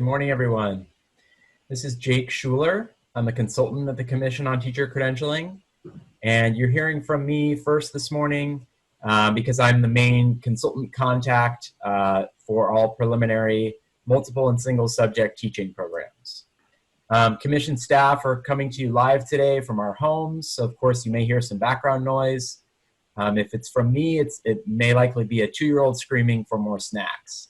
morning, everyone. This is Jake Schuler. I'm a consultant at the Commission on Teacher Credentialing, and you're hearing from me first this morning because I'm the main consultant contact for all preliminary multiple and single subject teaching programs. Commission staff are coming to you live today from our homes, so of course you may hear some background noise. If it's from me, it may likely be a 2-year-old screaming for more snacks.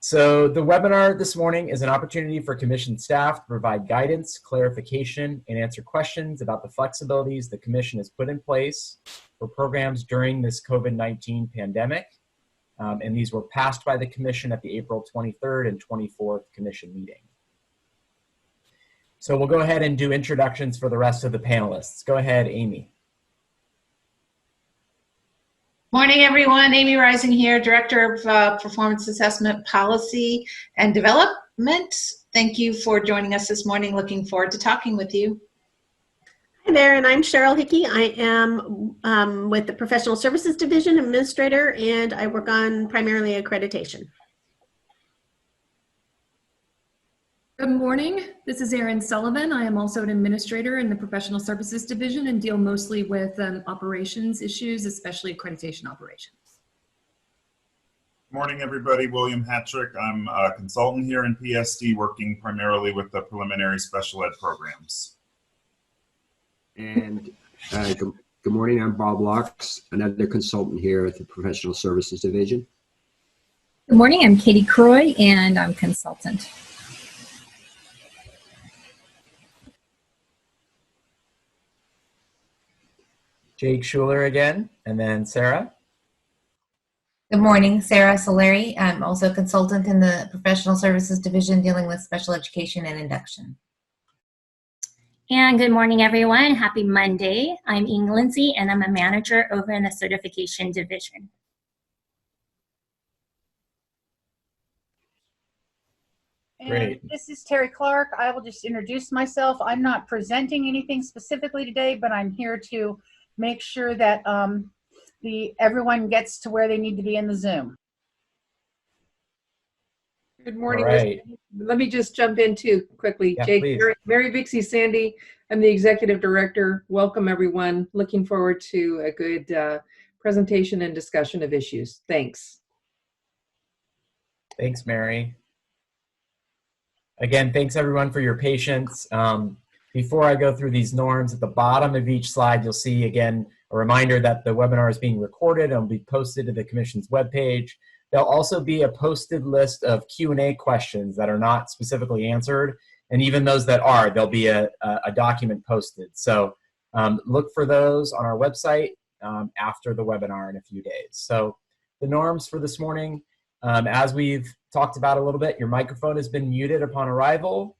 So the webinar this morning is an opportunity for Commission staff to provide guidance, clarification, and answer questions about the flexibilities the Commission has put in place for programs during this COVID-19 pandemic. And these were passed by the Commission at the April 23rd and 24th Commission meeting. So we'll go ahead and do introductions for the rest of the panelists. Go ahead, Amy. Morning, everyone. Amy Rising here, Director of Performance Assessment Policy and Development. Thank you for joining us this morning. Looking forward to talking with you. Hi there, and I'm Cheryl Hickey. I am with the Professional Services Division Administrator, and I work on primarily accreditation. Good morning. This is Erin Sullivan. I am also an administrator in the Professional Services Division and deal mostly with operations issues, especially accreditation operations. Morning, everybody. William Hattrick. I'm a consultant here in PSD, working primarily with the preliminary special ed programs. And good morning. I'm Bob Locks, another consultant here at the Professional Services Division. Good morning. I'm Katie Croy, and I'm consultant. Jake Schuler again, and then Sarah. Good morning, Sarah Solari. I'm also a consultant in the Professional Services Division dealing with special education and induction. And good morning, everyone. Happy Monday. I'm Ing Lindsay, and I'm a manager over in the Certification Division. Great. And this is Terry Clark. I will just introduce myself. I'm not presenting anything specifically today, but I'm here to make sure that everyone gets to where they need to be in the Zoom. Good morning. Right. Let me just jump in too quickly. Yeah, Jake, please. Mary Vixie Sandy. I'm the Executive Director. Welcome, everyone. Looking forward to a good presentation and discussion of issues. Thanks. Thanks, Mary. Again, thanks everyone for your patience. Before I go through these norms, at the bottom of each slide, you'll see again a reminder that the webinar is being recorded and will be posted to the Commission's webpage. There'll also be a posted list of Q&A questions that are not specifically answered, and even those that are, there'll be a document posted. So look for those on our website after the webinar in a few days. So the norms for this morning, as we've talked about a little bit, your microphone has been muted upon arrival.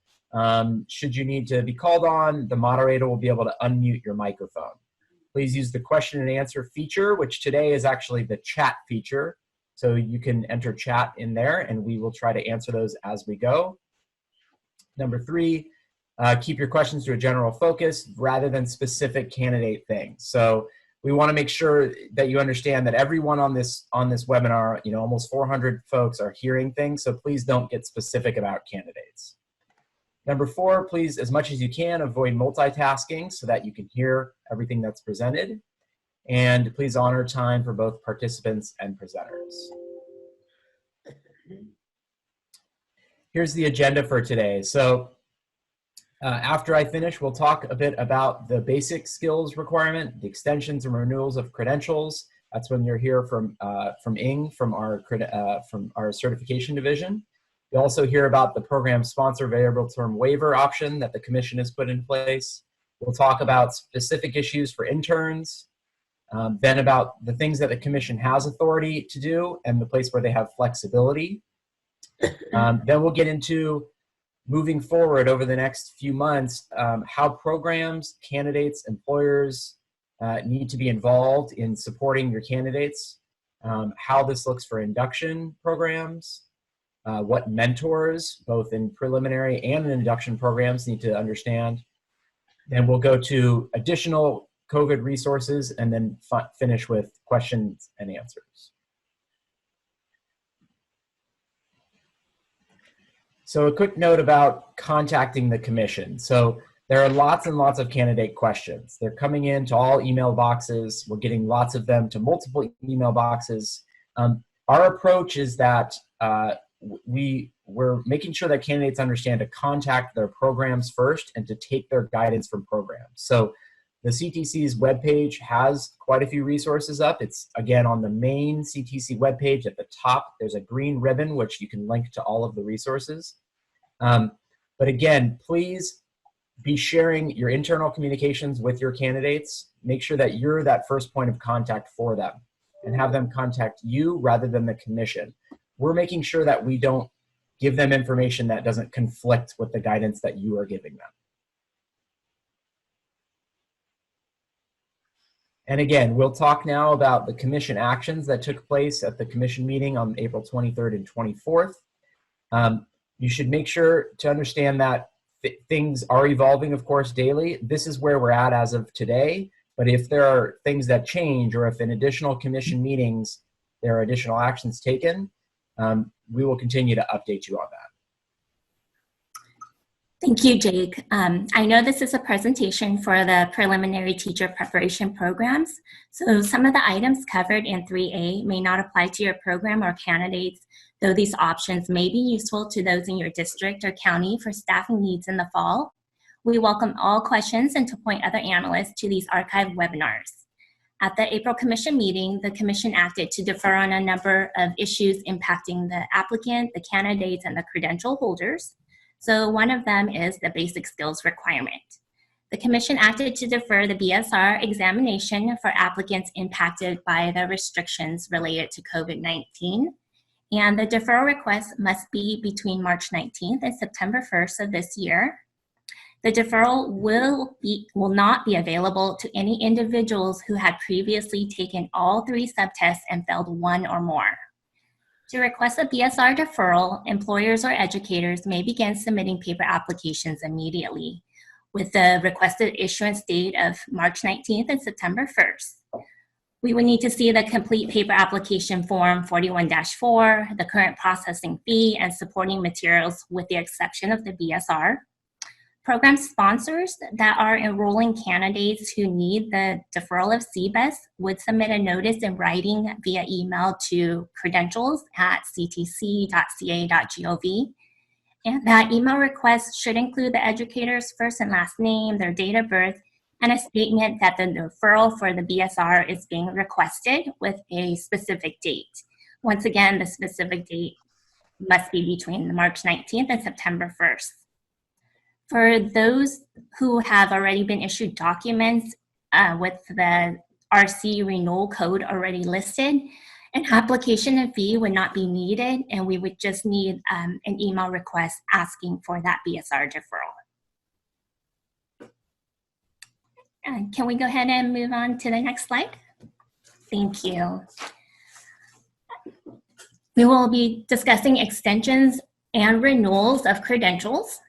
Should you need to be called on, the moderator will be able to unmute your microphone. Please use the question and answer feature, which today is actually the chat feature. So you can enter chat in there and we will try to answer those as we go. Number 3, keep your questions to a general focus rather than specific candidate things. So we want to make sure that you understand that everyone on this webinar, almost 400 folks are hearing things, so please don't get specific about candidates. Number 4, please, as much as you can, avoid multitasking so that you can hear everything that's presented. And please honor time for both participants and presenters. Here's the agenda for today. So after I finish, we'll talk a bit about the basic skills requirement, the extensions and renewals of credentials. That's when you'll hear from Ing from our certification division. You'll also hear about the program sponsor variable term waiver option that the Commission has put in place. We'll talk about specific issues for interns, then about the things that the Commission has authority to do and the place where they have flexibility. Then we'll get into moving forward over the next few months, how programs, candidates, employers need to be involved in supporting your candidates, how this looks for induction programs, what mentors, both in preliminary and in induction programs, need to understand. Then we'll go to additional COVID resources and then finish with questions and answers. So a quick note about contacting the commission. So there are lots and lots of candidate questions. They're coming in to all email boxes. We're getting lots of them to multiple email boxes. Our approach is that we're making sure that candidates understand to contact their programs first and to take their guidance from programs. So the CTC's webpage has quite a few resources up. It's, again, on the main CTC webpage at the top. There's a green ribbon, which you can link to all of the resources. But again, please be sharing your internal communications with your candidates. Make sure that you're that first point of contact for them and have them contact you rather than the commission. We're making sure that we don't give them information that doesn't conflict with the guidance that you are giving them. And again, we'll talk now about the commission actions that took place at the commission meeting on April 23rd and 24th. You should make sure to understand that things are evolving, of course, daily. This is where we're at as of today. But if there are things that change, or if in additional commission meetings there are additional actions taken, we will continue to update you on that. Thank you, Jake. I know this is a presentation for the preliminary teacher preparation programs, so some of the items covered in 3A may not apply to your program or candidates, though these options may be useful to those in your district or county for staffing needs in the fall. We welcome all questions and to point other analysts to these archived webinars. At the April Commission meeting, the Commission acted to defer on a number of issues impacting the applicant, the candidates, and the credential holders. So one of them is the basic skills requirement. The Commission acted to defer the BSR examination for applicants impacted by the restrictions related to COVID-19. And the deferral request must be between March 19th and September 1st of this year. The deferral will not be available to any individuals who had previously taken all 3 subtests and failed 1 or more. To request a BSR deferral, employers or educators may begin submitting paper applications immediately, with the requested issuance date of March 19th and September 1st. We would need to see the complete paper application form 41-4, the current processing fee, and supporting materials with the exception of the BSR. Program sponsors that are enrolling candidates who need the deferral of CBES would submit a notice in writing via email to credentials@ctc.ca.gov. And that email request should include the educator's first and last name, their date of birth, and a statement that the deferral for the BSR is being requested with a specific date. Once again, the specific date must be between March 19th and September 1st. For those who have already been issued documents with the RC renewal code already listed, an application and fee would not be needed, and we would just need an email request asking for that BSR deferral. Can we go ahead and move on to the next slide? Thank you. We will be discussing extensions and renewals of credentials.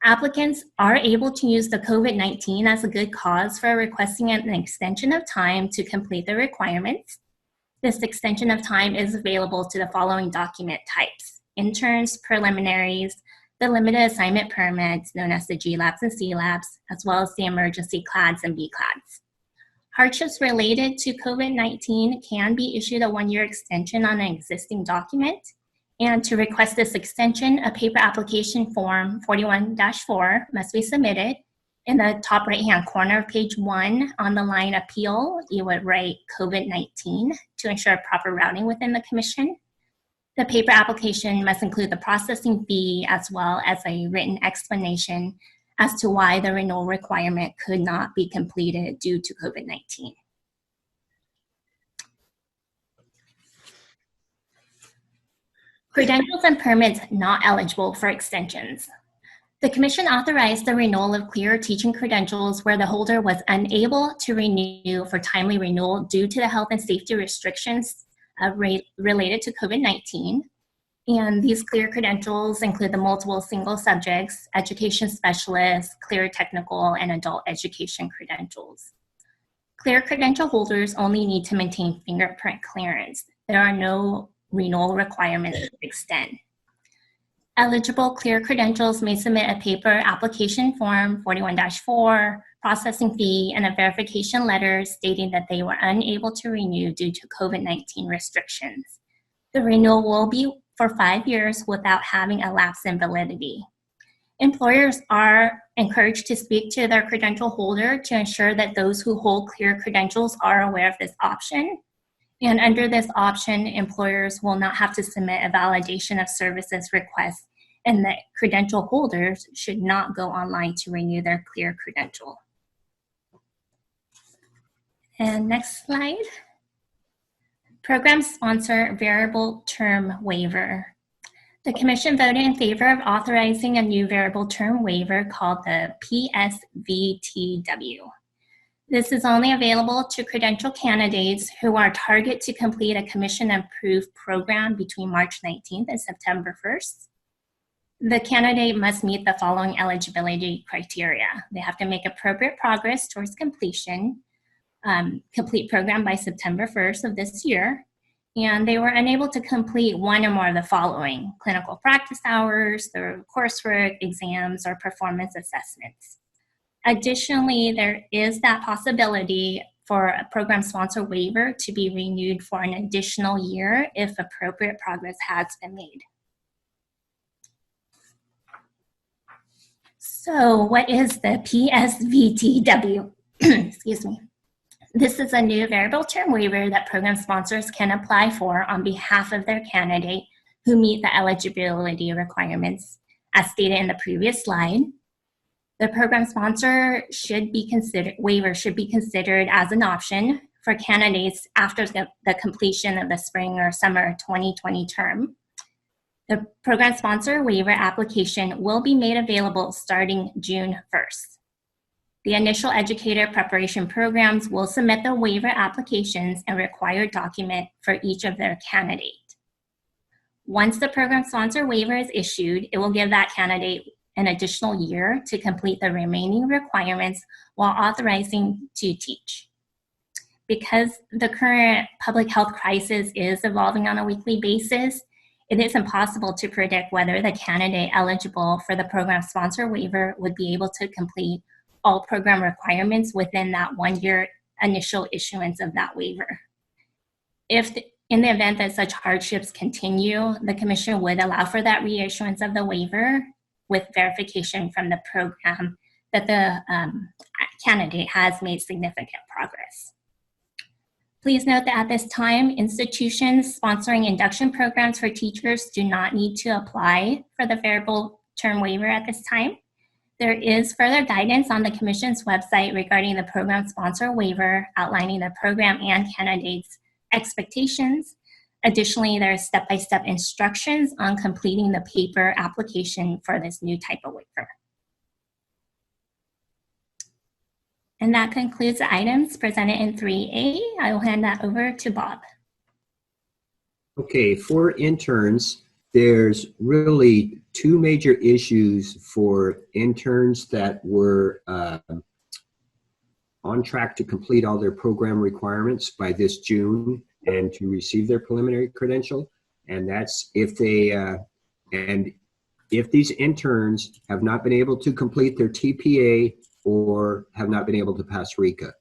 Applicants are able to use the COVID-19 as a good cause for requesting an extension of time to complete the requirements. This extension of time is available to the following document types: interns, preliminaries, the limited assignment permits known as the G-Labs and C-Labs, as well as the emergency CLADs and B-CLADs. Hardships related to COVID-19 can be issued a 1-year extension on an existing document. And to request this extension, a paper application form 41-4 must be submitted. In the top right-hand corner of page 1, on the line appeal, you would write COVID-19 to ensure proper routing within the commission. The paper application must include the processing fee as well as a written explanation as to why the renewal requirement could not be completed due to COVID-19. Credentials and permits not eligible for extensions. The Commission authorized the renewal of clear teaching credentials where the holder was unable to renew for timely renewal due to the health and safety restrictions related to COVID-19. And these clear credentials include the multiple single subjects, education specialists, clear technical, and adult education credentials. Clear credential holders only need to maintain fingerprint clearance. There are no renewal requirements to extend. Eligible clear credentials may submit a paper application form 41-4, processing fee, and a verification letter stating that they were unable to renew due to COVID-19 restrictions. The renewal will be for 5 years without having a lapse in validity. Employers are encouraged to speak to their credential holder to ensure that those who hold clear credentials are aware of this option. And under this option, employers will not have to submit a validation of services request, and the credential holders should not go online to renew their clear credential. And next slide. Program sponsor variable term waiver. The Commission voted in favor of authorizing a new variable term waiver called the PSVTW. This is only available to credential candidates who are target to complete a Commission-approved program between March 19th and September 1st. The candidate must meet the following eligibility criteria. They have to make appropriate progress towards completion, complete program by September 1st of this year, and they were unable to complete one or more of the following: clinical practice hours, their coursework, exams, or performance assessments. Additionally, there is that possibility for a program sponsor waiver to be renewed for an additional year if appropriate progress has been made. So what is the PSVTW? Excuse me. This is a new variable term waiver that program sponsors can apply for on behalf of their candidate who meet the eligibility requirements as stated in the previous slide. The program sponsor waiver should be considered as an option for candidates after the completion of the spring or summer 2020 term. The program sponsor waiver application will be made available starting June 1st. The initial educator preparation programs will submit the waiver applications and required document for each of their candidates. Once the program sponsor waiver is issued, it will give that candidate an additional year to complete the remaining requirements while authorizing to teach. Because the current public health crisis is evolving on a weekly basis, it is impossible to predict whether the candidate eligible for the program sponsor waiver would be able to complete all program requirements within that 1 year initial issuance of that waiver. In the event that such hardships continue, the Commission would allow for that reissuance of the waiver with verification from the program that the candidate has made significant progress. Please note that at this time, institutions sponsoring induction programs for teachers do not need to apply for the variable term waiver at this time. There is further guidance on the Commission's website regarding the program sponsor waiver, outlining the program and candidates' expectations. Additionally, there are step-by-step instructions on completing the paper application for this new type of waiver. And that concludes the items presented in 3A. I will hand that over to Bob. Okay, for interns, there's really two major issues for interns that were on track to complete all their program requirements by this June and to receive their preliminary credential. And that's if they, and if these interns have not been able to complete their TPA or have not been able to pass RECA.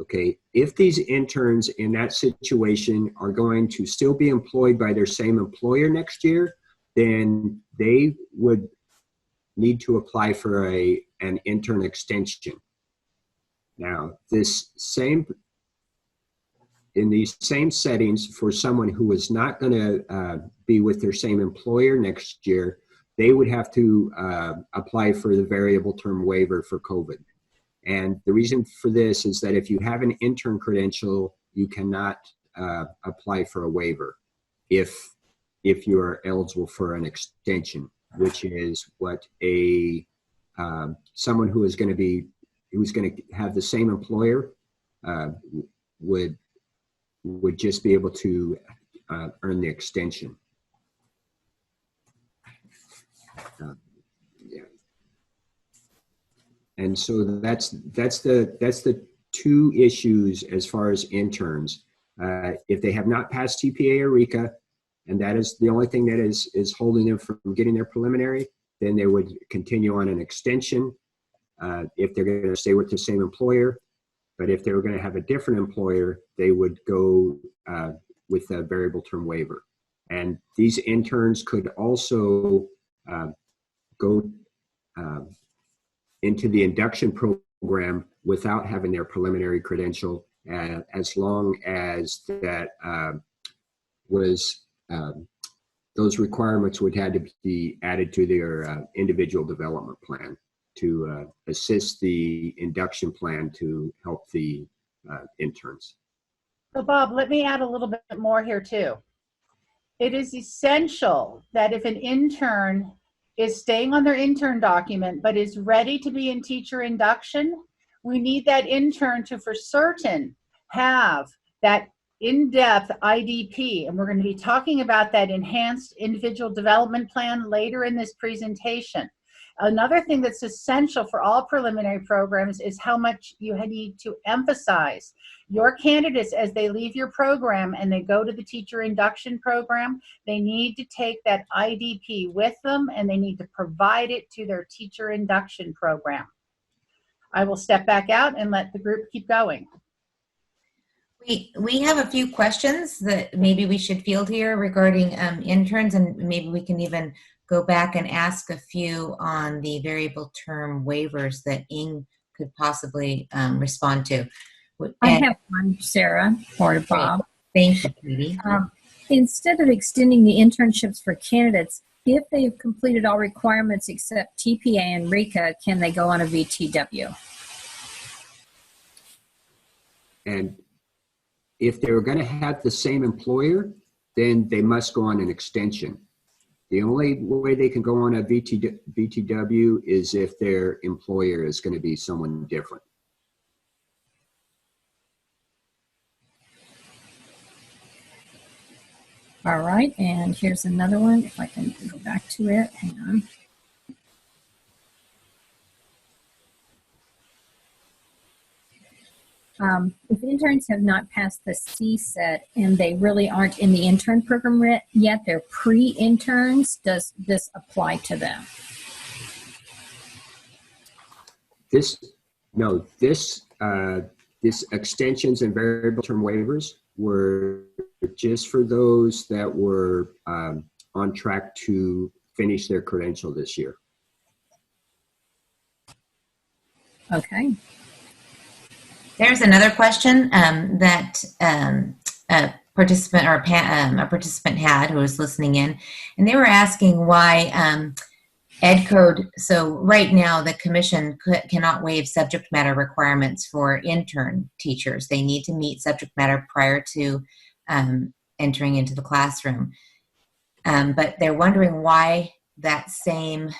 Okay, if these interns in that situation are going to still be employed by their same employer next year, then they would need to apply for an intern extension. Now, in these same settings, for someone who is not going to be with their same employer next year, they would have to apply for the variable term waiver for COVID. And the reason for this is that if you have an intern credential, you cannot apply for a waiver if you are eligible for an extension, which is what someone who's going to have the same employer would just be able to earn the extension. Yeah. And so that's the two issues as far as interns. If they have not passed TPA or RECA, and that is the only thing that is holding them from getting their preliminary, then they would continue on an extension if they're going to stay with the same employer. But if they were going to have a different employer, they would go with a variable term waiver. And these interns could also go into the induction program without having their preliminary credential, as long as that those requirements would have to be added to their individual development plan to assist the induction plan to help the interns. So Bob, let me add a little bit more here too. It is essential that if an intern is staying on their intern document but is ready to be in teacher induction, we need that intern to for certain have that in-depth IDP, and we're going to be talking about that enhanced individual development plan later in this presentation. Another thing that's essential for all preliminary programs is how much you need to emphasize your candidates as they leave your program and they go to the teacher induction program. They need to take that IDP with them and they need to provide it to their teacher induction program. I will step back out and let the group keep going. We have a few questions that maybe we should field here regarding interns, and maybe we can even go back and ask a few on the variable term waivers that Ing could possibly respond to. I have one, Sarah, or Bob. Thank you, Katie. Instead of extending the internships for candidates, if they have completed all requirements except TPA and RECA, can they go on a VTW? And if they were going to have the same employer, then they must go on an extension. The only way they can go on a VTW is if their employer is going to be someone different. All right, and here's another one. If I can go back to it, hang on. If interns have not passed the CSET and they really aren't in the intern program yet, they're pre-interns, does this apply to them? This extensions and variable term waivers were just for those that were on track to finish their credential this year. Okay. There's another question that a participant or a participant had who was listening in, and they were asking why Ed Code. So right now, the commission cannot waive subject matter requirements for intern teachers. They need to meet subject matter prior to entering into the classroom. But they're wondering why that same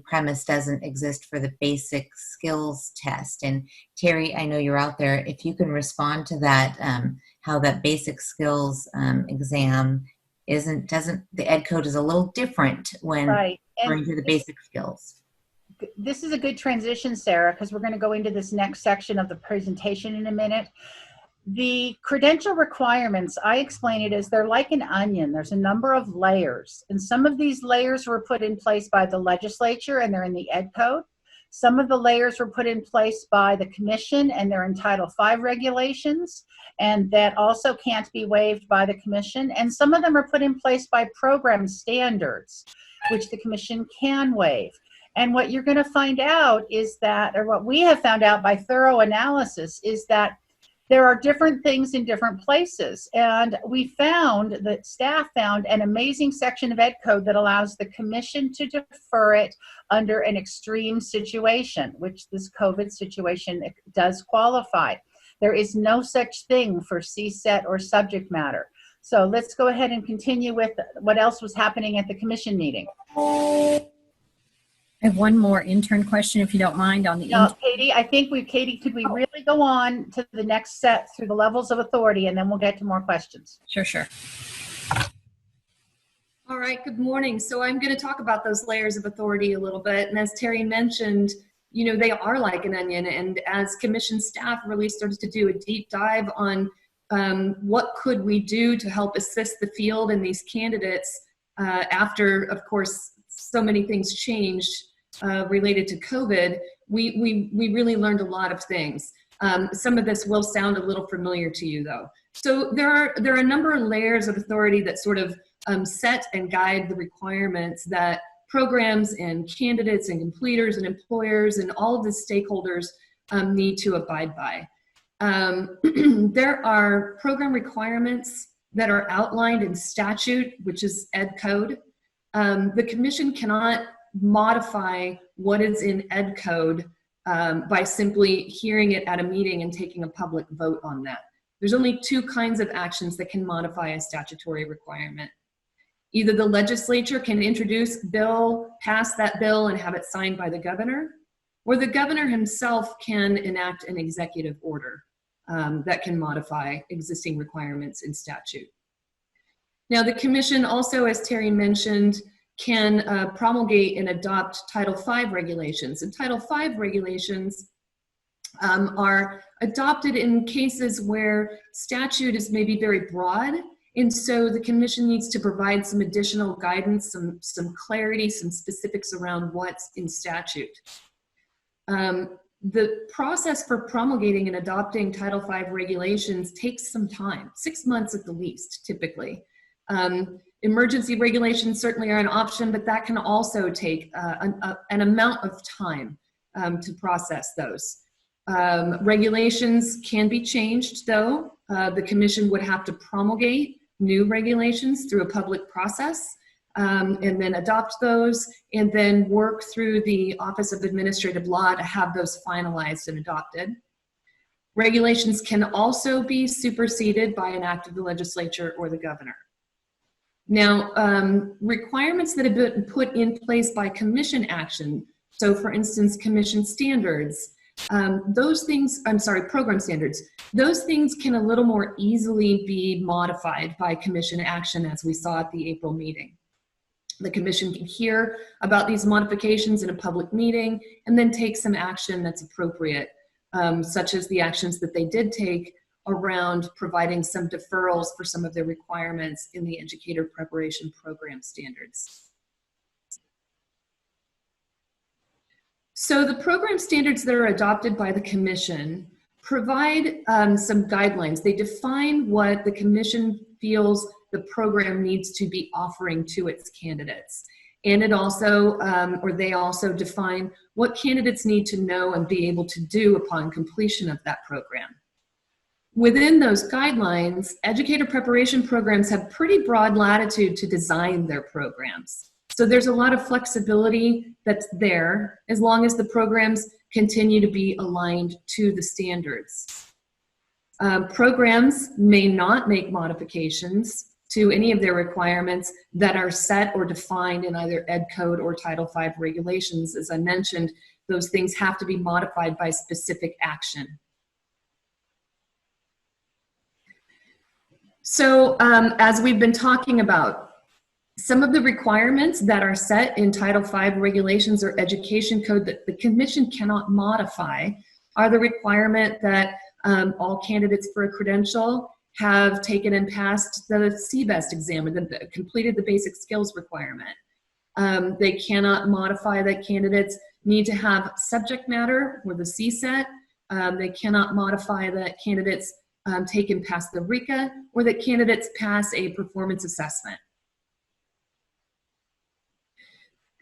premise doesn't exist for the basic skills test. And Terry, I know you're out there. If you can respond to that, how that basic skills exam the Ed Code is a little different when referring to the basic skills. This is a good transition, Sarah, because we're going to go into this next section of the presentation in a minute. The credential requirements, I explain it as they're like an onion. There's a number of layers, and some of these layers were put in place by the legislature and they're in the Ed Code. Some of the layers were put in place by the commission and they're in Title V regulations, and that also can't be waived by the commission. And some of them are put in place by program standards, which the commission can waive. And what you're going to find out is that, or what we have found out by thorough analysis, is that there are different things in different places. And we found that staff found an amazing section of Ed Code that allows the commission to defer it under an extreme situation, which this COVID situation does qualify. There is no such thing for CSET or subject matter. So let's go ahead and continue with what else was happening at the commission meeting. I have one more intern question, if you don't mind, on the intern. Katie, I think Katie, could we really go on to the next set through the levels of authority, and then we'll get to more questions. Sure. All right, good morning. So I'm going to talk about those layers of authority a little bit. And as Terry mentioned, you know, they are like an onion. And as commission staff really started to do a deep dive on what could we do to help assist the field and these candidates after, of course, so many things changed related to COVID. We really learned a lot of things. Some of this will sound a little familiar to you, though. So there are a number of layers of authority that sort of set and guide the requirements that programs and candidates and completers and employers and all of the stakeholders need to abide by. There are program requirements that are outlined in statute, which is Ed Code. The Commission cannot modify what is in Ed Code by simply hearing it at a meeting and taking a public vote on that. There's only two kinds of actions that can modify a statutory requirement. Either the legislature can introduce bill, pass that bill, and have it signed by the governor, or the governor himself can enact an executive order that can modify existing requirements in statute. Now, the Commission also, as Terry mentioned, can promulgate and adopt Title V regulations. And Title V regulations are adopted in cases where statute is maybe very broad, and so the Commission needs to provide some additional guidance, some clarity, some specifics around what's in statute. The process for promulgating and adopting Title V regulations takes some time, 6 months at the least, typically. Emergency regulations certainly are an option, but that can also take an amount of time to process those. Regulations can be changed, though. The Commission would have to promulgate new regulations through a public process, and then adopt those, and then work through the Office of Administrative Law to have those finalized and adopted. Regulations can also be superseded by an act of the legislature or the governor. Now, requirements that have been put in place by Commission action, so for instance, Commission standards, those things, I'm sorry, program standards, those things can a little more easily be modified by Commission action, as we saw at the April meeting. The Commission can hear about these modifications in a public meeting and then take some action that's appropriate, such as the actions that they did take around providing some deferrals for some of their requirements in the educator preparation program standards. So the program standards that are adopted by the Commission provide some guidelines. They define what the Commission feels the program needs to be offering to its candidates. And it also, or they also define what candidates need to know and be able to do upon completion of that program. Within those guidelines, educator preparation programs have pretty broad latitude to design their programs. So there's a lot of flexibility that's there as long as the programs continue to be aligned to the standards. Programs may not make modifications to any of their requirements that are set or defined in either Ed Code or Title V regulations. As I mentioned, those things have to be modified by specific action. So as we've been talking about, some of the requirements that are set in Title V regulations or education code that the Commission cannot modify are the requirement that all candidates for a credential have taken and passed the CBEST exam and completed the basic skills requirement. They cannot modify that candidates need to have subject matter or the CSET. They cannot modify that candidates take and pass the RICA, or that candidates pass a performance assessment.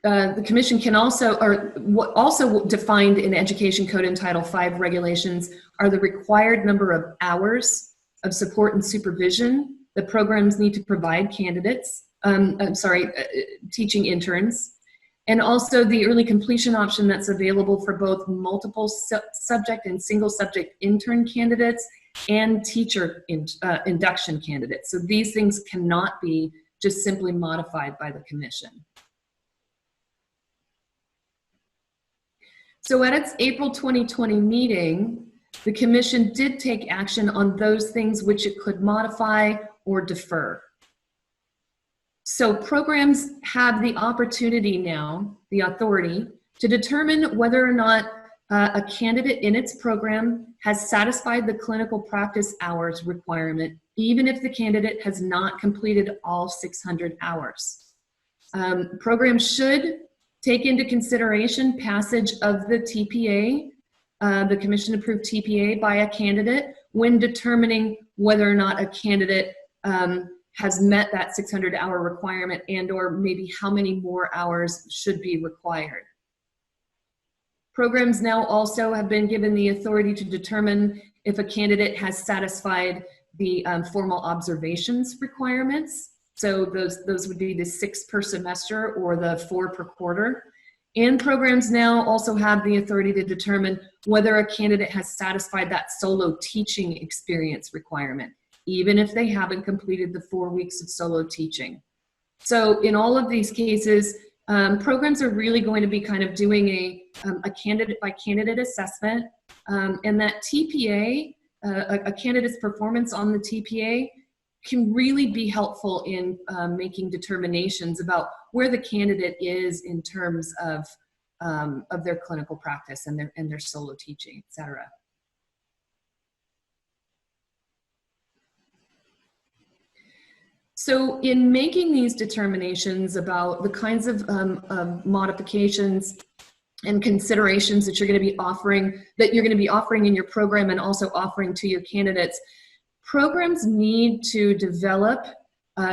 The Commission can also, or what also defined in Education Code and Title V regulations are the required number of hours of support and supervision that programs need to provide candidates, teaching interns, and also the early completion option that's available for both multiple subject and single subject intern candidates and teacher induction candidates. So these things cannot be just simply modified by the Commission. So at its April 2020 meeting, the Commission did take action on those things which it could modify or defer. So programs have the opportunity now, the authority, to determine whether or not a candidate in its program has satisfied the clinical practice hours requirement, even if the candidate has not completed all 600 hours. Programs should take into consideration passage of the TPA, the commission-approved TPA by a candidate when determining whether or not a candidate has met that 600-hour requirement and or maybe how many more hours should be required. Programs now also have been given the authority to determine if a candidate has satisfied the formal observations requirements. So those would be the 6 per semester or the 4 per quarter. And programs now also have the authority to determine whether a candidate has satisfied that solo teaching experience requirement, even if they haven't completed the 4 weeks of solo teaching. So in all of these cases, programs are really going to be kind of doing a candidate by candidate assessment, and that TPA, a candidate's performance on the TPA, can really be helpful in making determinations about where the candidate is in terms of their clinical practice and their solo teaching, et cetera. So in making these determinations about the kinds of modifications and considerations that you're going to be offering in your program and also offering to your candidates, programs need to develop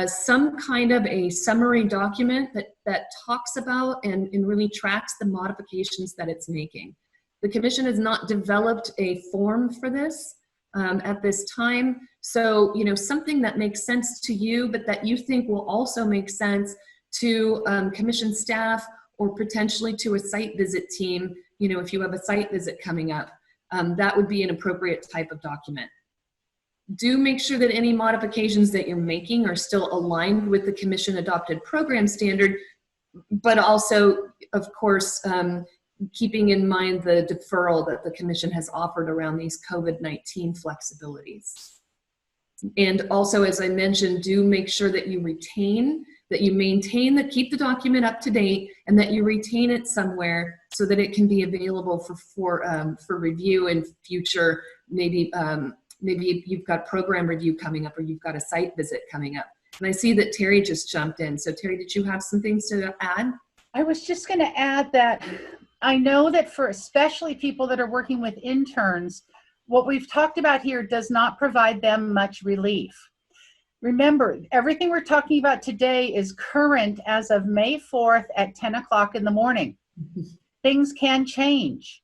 some kind of a summary document that talks about and really tracks the modifications that it's making. The Commission has not developed a form for this at this time. So, something that makes sense to you, but that you think will also make sense to Commission staff or potentially to a site visit team, if you have a site visit coming up, that would be an appropriate type of document. Do make sure that any modifications that you're making are still aligned with the Commission adopted program standard, but also, of course, keeping in mind the deferral that the Commission has offered around these COVID-19 flexibilities. And also, as I mentioned, do make sure that you keep the document up to date and that you retain it somewhere so that it can be available for review in future, maybe you've got program review coming up or you've got a site visit coming up. And I see that Terry just jumped in. So Terry, did you have some things to add? I was just going to add that I know that for especially people that are working with interns, what we've talked about here does not provide them much relief. Remember, everything we're talking about today is current as of May 4th at 10 o'clock in the morning. Things can change.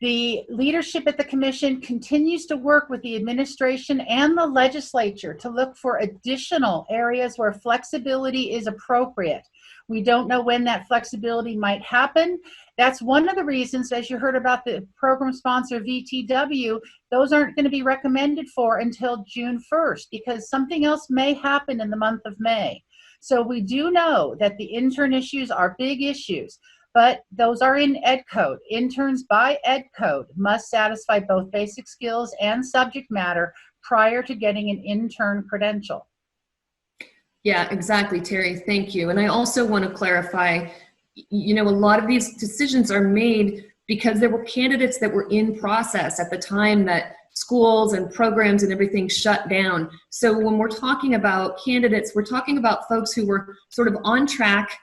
The leadership at the Commission continues to work with the administration and the legislature to look for additional areas where flexibility is appropriate. We don't know when that flexibility might happen. That's one of the reasons, as you heard about the program sponsor VTW, those aren't going to be recommended for until June 1st because something else may happen in the month of May. So we do know that the intern issues are big issues, but those are in Ed Code. Interns by Ed Code must satisfy both basic skills and subject matter prior to getting an intern credential. Yeah, exactly, Terry. Thank you. And I also want to clarify, a lot of these decisions are made because there were candidates that were in process at the time that schools and programs and everything shut down. So when we're talking about candidates, we're talking about folks who were sort of on track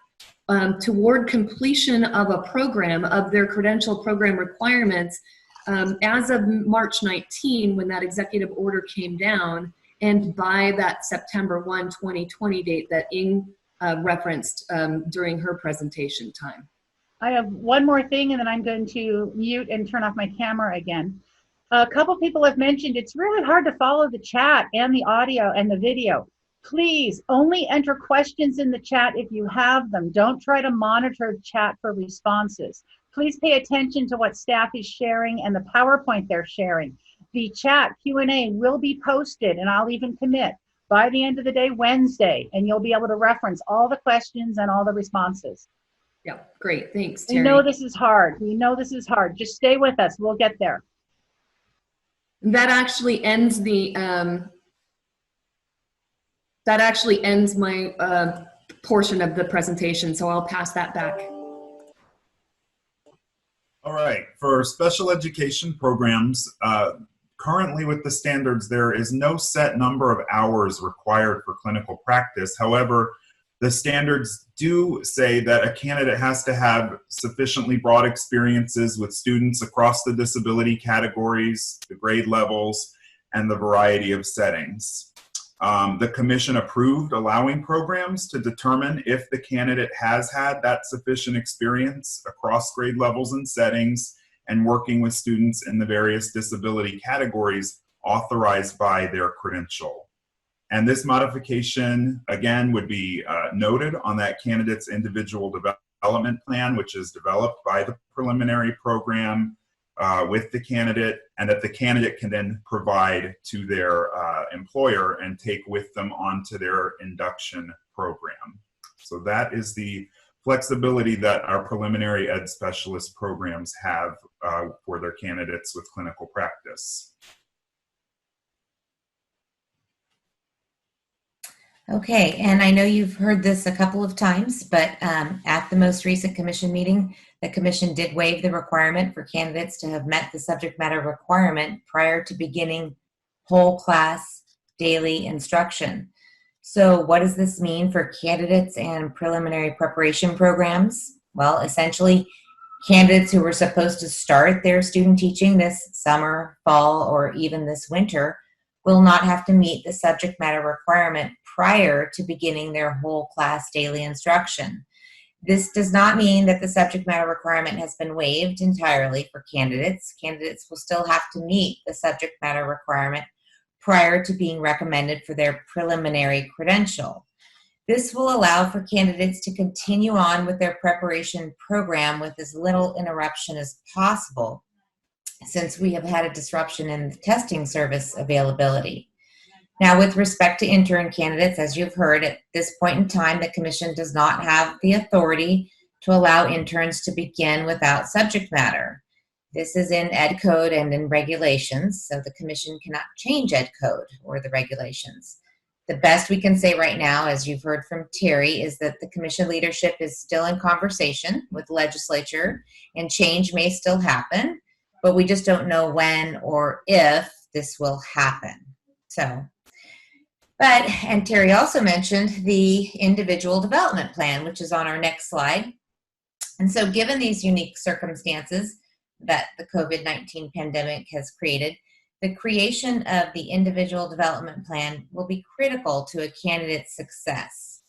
toward completion of a program, of their credential program requirements, as of March 19, when that executive order came down, and by that September 1, 2020 date that Ing referenced during her presentation time. I have one more thing, and then I'm going to mute and turn off my camera again. A couple people have mentioned it's really hard to follow the chat and the audio and the video. Please only enter questions in the chat if you have them. Don't try to monitor the chat for responses. Please pay attention to what staff is sharing and the PowerPoint they're sharing. The chat Q&A will be posted, and I'll even commit by the end of the day, Wednesday, and you'll be able to reference all the questions and all the responses. Yeah, great. Thanks, Terry. We know this is hard. We know this is hard. Just stay with us. We'll get there. That actually ends my portion of the presentation, so I'll pass that back. All right, for special education programs, currently with the standards, there is no set number of hours required for clinical practice. However, the standards do say that a candidate has to have sufficiently broad experiences with students across the disability categories, the grade levels, and the variety of settings. The commission approved allowing programs to determine if the candidate has had that sufficient experience across grade levels and settings and working with students in the various disability categories authorized by their credential. And this modification, again, would be noted on that candidate's individual development plan, which is developed by the preliminary program with the candidate, and that the candidate can then provide to their employer and take with them onto their induction program. So that is the flexibility that our preliminary ed specialist programs have for their candidates with clinical practice. Okay, and I know you've heard this a couple of times, but at the most recent commission meeting, the commission did waive the requirement for candidates to have met the subject matter requirement prior to beginning whole class daily instruction. So what does this mean for candidates and preliminary preparation programs? Well, essentially, candidates who were supposed to start their student teaching this summer, fall, or even this winter will not have to meet the subject matter requirement prior to beginning their whole class daily instruction. This does not mean that the subject matter requirement has been waived entirely for candidates. Candidates will still have to meet the subject matter requirement prior to being recommended for their preliminary credential. This will allow for candidates to continue on with their preparation program with as little interruption as possible, since we have had a disruption in the testing service availability. Now, with respect to intern candidates, as you've heard, at this point in time, the commission does not have the authority to allow interns to begin without subject matter. This is in Ed Code and in regulations, so the commission cannot change Ed Code or the regulations. The best we can say right now, as you've heard from Terry, is that the commission leadership is still in conversation with the legislature, and change may still happen, but we just don't know when or if this will happen. And Terry also mentioned the individual development plan, which is on our next slide. And so given these unique circumstances that the COVID-19 pandemic has created, the creation of the individual development plan will be critical to a candidate's success.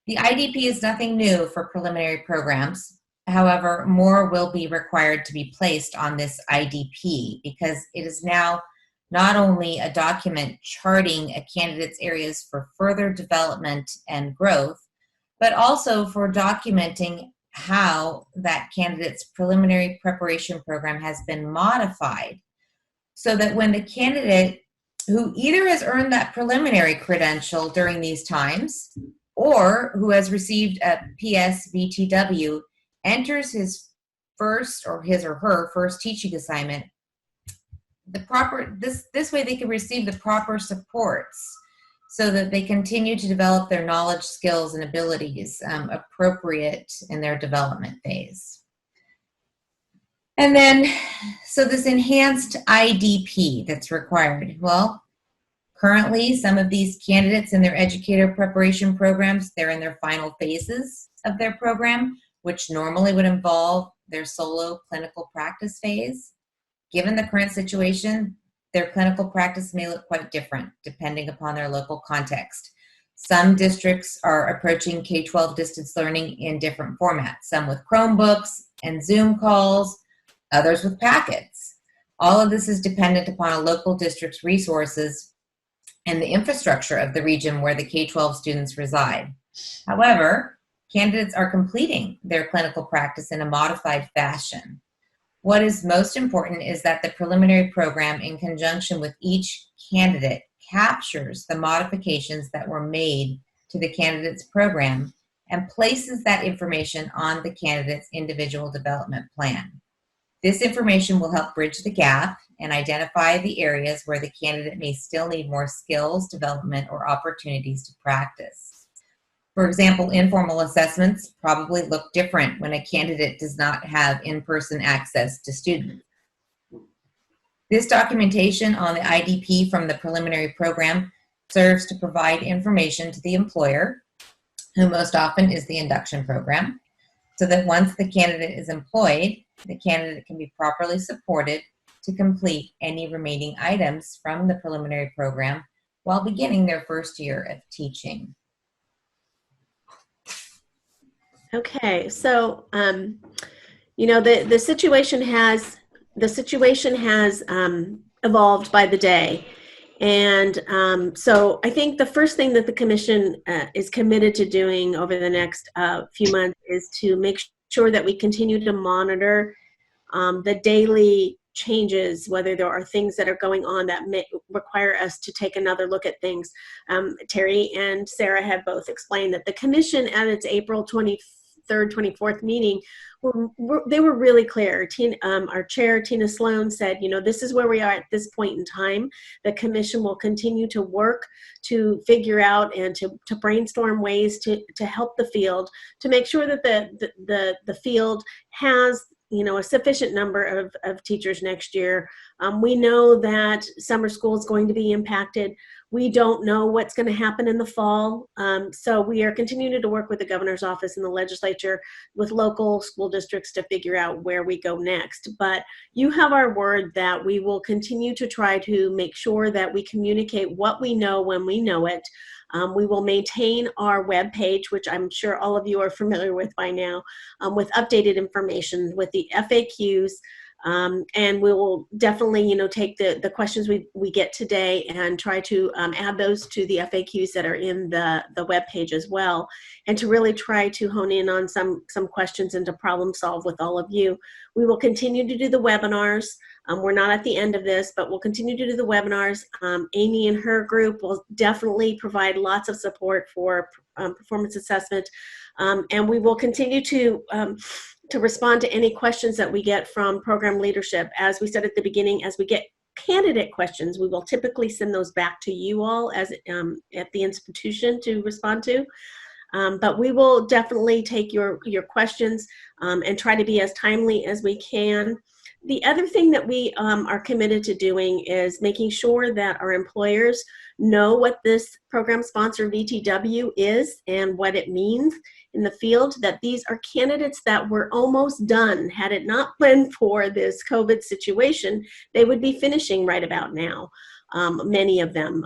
The IDP is nothing new for preliminary programs. However, more will be required to be placed on this IDP because it is now not only a document charting a candidate's areas for further development and growth, but also for documenting how that candidate's preliminary preparation program has been modified so that when the candidate who either has earned that preliminary credential during these times or who has received a PSVTW enters his first or his or her first teaching assignment, this way they can receive the proper supports so that they continue to develop their knowledge, skills, and abilities appropriate in their development phase. And then, so this enhanced IDP that's required. Well, currently some of these candidates in their educator preparation programs, they're in their final phases of their program, which normally would involve their solo clinical practice phase. Given the current situation, their clinical practice may look quite different depending upon their local context. Some districts are approaching K-12 distance learning in different formats, some with Chromebooks and Zoom calls, others with packets. All of this is dependent upon a local district's resources and the infrastructure of the region where the K-12 students reside. However, candidates are completing their clinical practice in a modified fashion. What is most important is that the preliminary program, in conjunction with each candidate, captures the modifications that were made to the candidate's program and places that information on the candidate's individual development plan. This information will help bridge the gap and identify the areas where the candidate may still need more skills development or opportunities to practice. For example, informal assessments probably look different when a candidate does not have in-person access to students. This documentation on the IDP from the preliminary program serves to provide information to the employer, who most often is the induction program, so that once the candidate is employed, the candidate can be properly supported to complete any remaining items from the preliminary program while beginning their first year of teaching. Okay, so you know, the situation has evolved by the day, and so I think the first thing that the commission is committed to doing over the next few months is to make sure that we continue to monitor the daily changes, whether there are things that are going on that may require us to take another look at things. Terry and Sarah have both explained that the commission at its April 23rd, 24th meeting, they were really clear. Our chair, Tina Sloan, said, you know, this is where we are at this point in time. The commission will continue to work to figure out and to brainstorm ways to help the field, to make sure that the field has, you know, a sufficient number of teachers next year. We know that summer school is going to be impacted. We don't know what's going to happen in the fall. So we are continuing to work with the governor's office and the legislature with local school districts to figure out where we go next. But you have our word that we will continue to try to make sure that we communicate what we know when we know it. We will maintain our webpage, which I'm sure all of you are familiar with by now, with updated information, with the FAQs, and we will definitely, you know, take the questions we get today and try to add those to the FAQs that are in the webpage as well, and to really try to hone in on some questions and to problem solve with all of you. We will continue to do the webinars. We're not at the end of this, but we'll continue to do the webinars. Amy and her group will definitely provide lots of support for performance assessment. And we will continue to respond to any questions that we get from program leadership. As we said at the beginning, as we get candidate questions, we will typically send those back to you all as at the institution to respond to. But we will definitely take your questions and try to be as timely as we can. The other thing that we are committed to doing is making sure that our employers know what this program sponsor VTW is and what it means in the field, that these are candidates that were almost done. Had it not been for this COVID situation, they would be finishing right about now, many of them.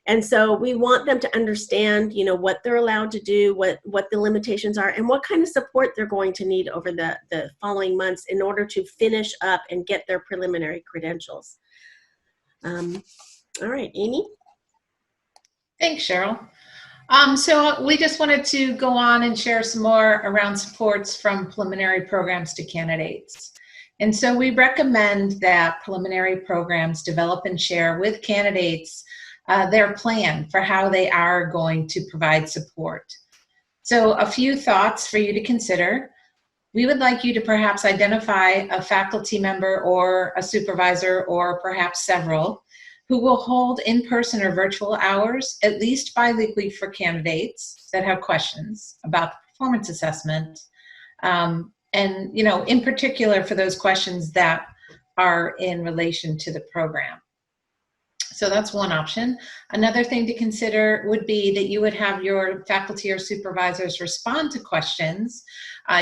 And so we want them to understand, you know, what they're allowed to do, what the limitations are, and what kind of support they're going to need over the following months in order to finish up and get their preliminary credentials. All right, Amy? Thanks, Cheryl. So we just wanted to go on and share some more around supports from preliminary programs to candidates. And so we recommend that preliminary programs develop and share with candidates their plan for how they are going to provide support. So a few thoughts for you to consider. We would like you to perhaps identify a faculty member or a supervisor or perhaps several who will hold in-person or virtual hours at least bi-weekly for candidates that have questions about the performance assessment. And, you know, in particular for those questions that are in relation to the program. So that's one option. Another thing to consider would be that you would have your faculty or supervisors respond to questions.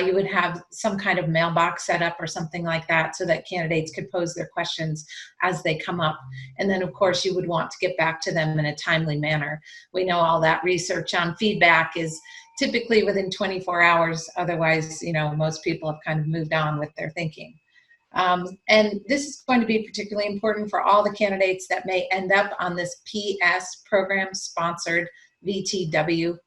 You would have some kind of mailbox set up or something like that so that candidates could pose their questions as they come up. And then, of course, you would want to get back to them in a timely manner. We know all that research on feedback is typically within 24 hours. Otherwise, you know, most people have kind of moved on with their thinking. And this is going to be particularly important for all the candidates that may end up on this PS program sponsored VTW,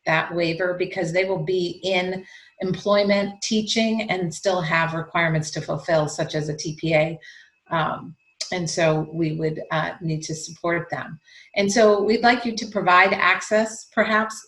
that waiver, because they will be in employment, teaching, and still have requirements to fulfill, such as a TPA. And so we would need to support them. And so we'd like you to provide access, perhaps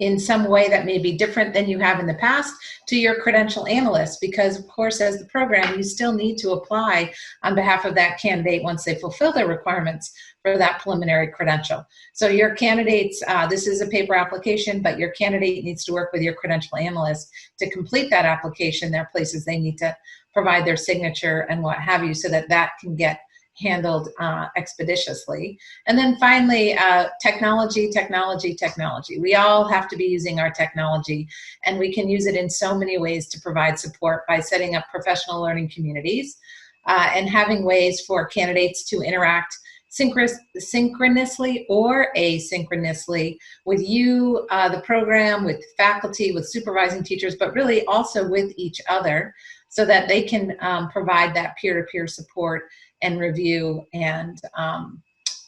in some way that may be different than you have in the past to your credential analyst, because of course as the program you still need to apply on behalf of that candidate once they fulfill their requirements for that preliminary credential. So your candidates, this is a paper application, but your candidate needs to work with your credential analyst to complete that application. There are places they need to provide their signature and what have you so that that can get handled expeditiously. And then finally, technology. We all have to be using our technology, and we can use it in so many ways to provide support by setting up professional learning communities and having ways for candidates to interact synchronously or asynchronously with you, the program, with faculty, with supervising teachers, but really also with each other so that they can provide that peer-to-peer support and review and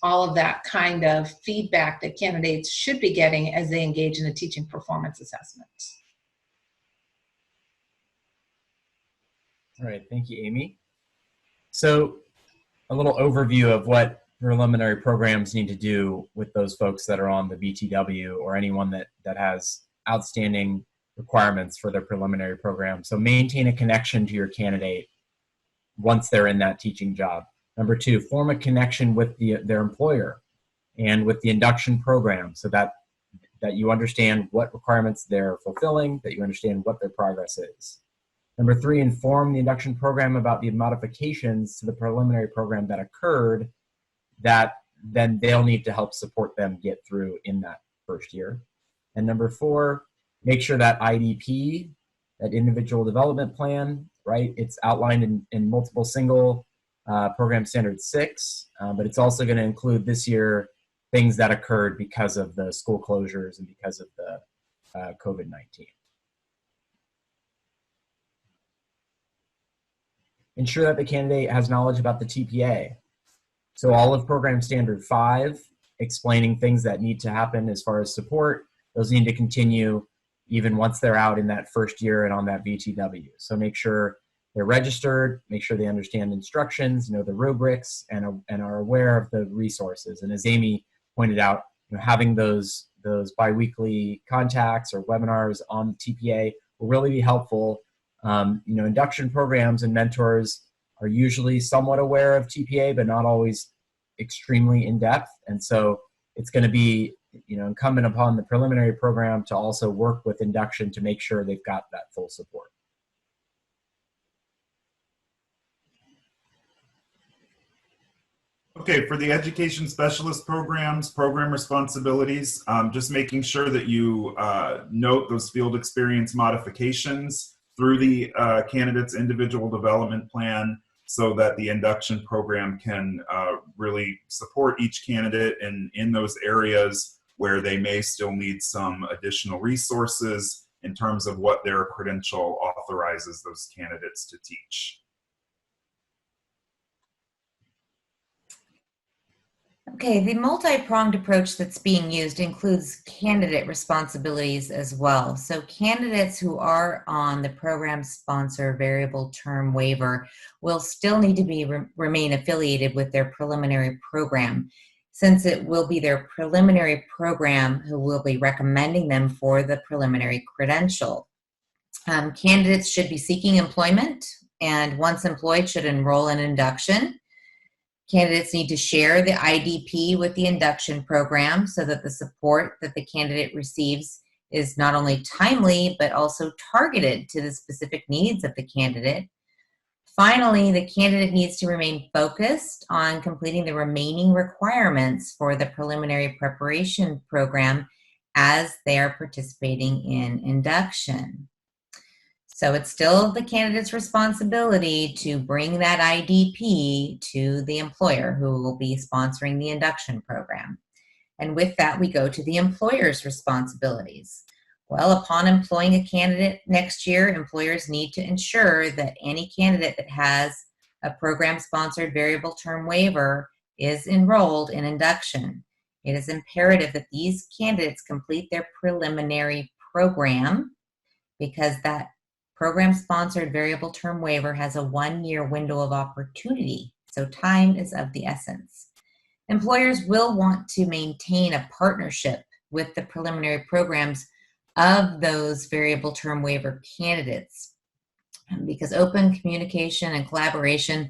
all of that kind of feedback that candidates should be getting as they engage in a teaching performance assessment. All right, thank you, Amy. So a little overview of what preliminary programs need to do with those folks that are on the BTW or anyone that has outstanding requirements for their preliminary program. So maintain a connection to your candidate once they're in that teaching job. Number two, form a connection with their employer and with the induction program so that you understand what requirements they're fulfilling, that you understand what their progress is. Number three, inform the induction program about the modifications to the preliminary program that occurred that then they'll need to help support them get through in that first year. And number four, make sure that IDP, that individual development plan, right, it's outlined in multiple single program standard 6, but it's also going to include this year things that occurred because of the school closures and because of the COVID-19. Ensure that the candidate has knowledge about the TPA. So all of program standard 5, explaining things that need to happen as far as support, those need to continue even once they're out in that first year and on that BTW. So make sure they're registered, make sure they understand instructions, know the rubrics, and are aware of the resources. And as Amy pointed out, having those biweekly contacts or webinars on the TPA will really be helpful. Induction programs and mentors are usually somewhat aware of TPA, but not always extremely in-depth. And so it's going to be incumbent upon the preliminary program to also work with induction to make sure they've got that full support. Okay, for the education specialist programs, program responsibilities, just making sure that you note those field experience modifications through the candidate's individual development plan so that the induction program can really support each candidate in those areas where they may still need some additional resources in terms of what their credential authorizes those candidates to teach. Okay, the multi-pronged approach that's being used includes candidate responsibilities as well. So candidates who are on the program sponsor variable term waiver will still need to remain affiliated with their preliminary program, since it will be their preliminary program who will be recommending them for the preliminary credential. Candidates should be seeking employment, and once employed should enroll in induction. Candidates need to share the IDP with the induction program so that the support that the candidate receives is not only timely, but also targeted to the specific needs of the candidate. Finally, the candidate needs to remain focused on completing the remaining requirements for the preliminary preparation program as they are participating in induction. So it's still the candidate's responsibility to bring that IDP to the employer who will be sponsoring the induction program. And with that, we go to the employer's responsibilities. Well, upon employing a candidate next year, employers need to ensure that any candidate that has a program-sponsored variable term waiver is enrolled in induction. It is imperative that these candidates complete their preliminary program because that program-sponsored variable term waiver has a 1-year window of opportunity, so time is of the essence. Employers will want to maintain a partnership with the preliminary programs of those variable term waiver candidates, because open communication and collaboration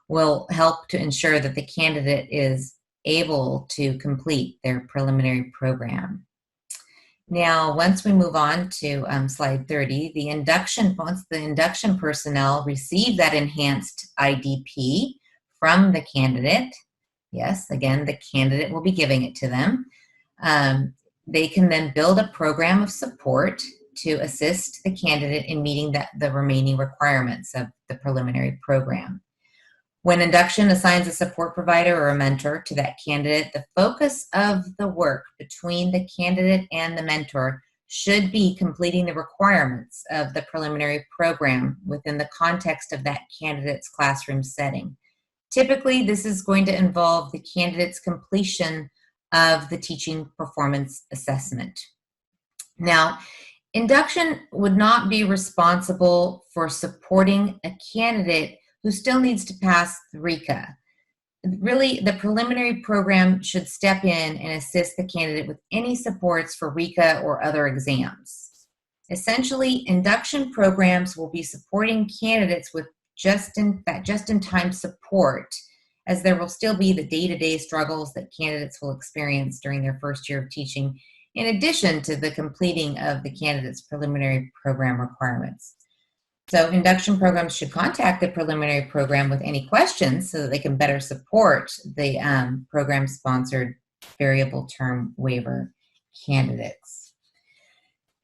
will help to ensure that the candidate is able to complete their preliminary program. Now, once we move on to slide 30, once the induction personnel receive that enhanced IDP from the candidate, yes, again, the candidate will be giving it to them, they can then build a program of support to assist the candidate in meeting the remaining requirements of the preliminary program. When induction assigns a support provider or a mentor to that candidate, the focus of the work between the candidate and the mentor should be completing the requirements of the preliminary program within the context of that candidate's classroom setting. Typically, this is going to involve the candidate's completion of the teaching performance assessment. Now, induction would not be responsible for supporting a candidate who still needs to pass the RECA. Really, the preliminary program should step in and assist the candidate with any supports for RECA or other exams. Essentially, induction programs will be supporting candidates with just-in-time support, as there will still be the day-to-day struggles that candidates will experience during their first year of teaching, in addition to the completing of the candidate's preliminary program requirements. So induction programs should contact the preliminary program with any questions so that they can better support the program-sponsored variable term waiver candidates.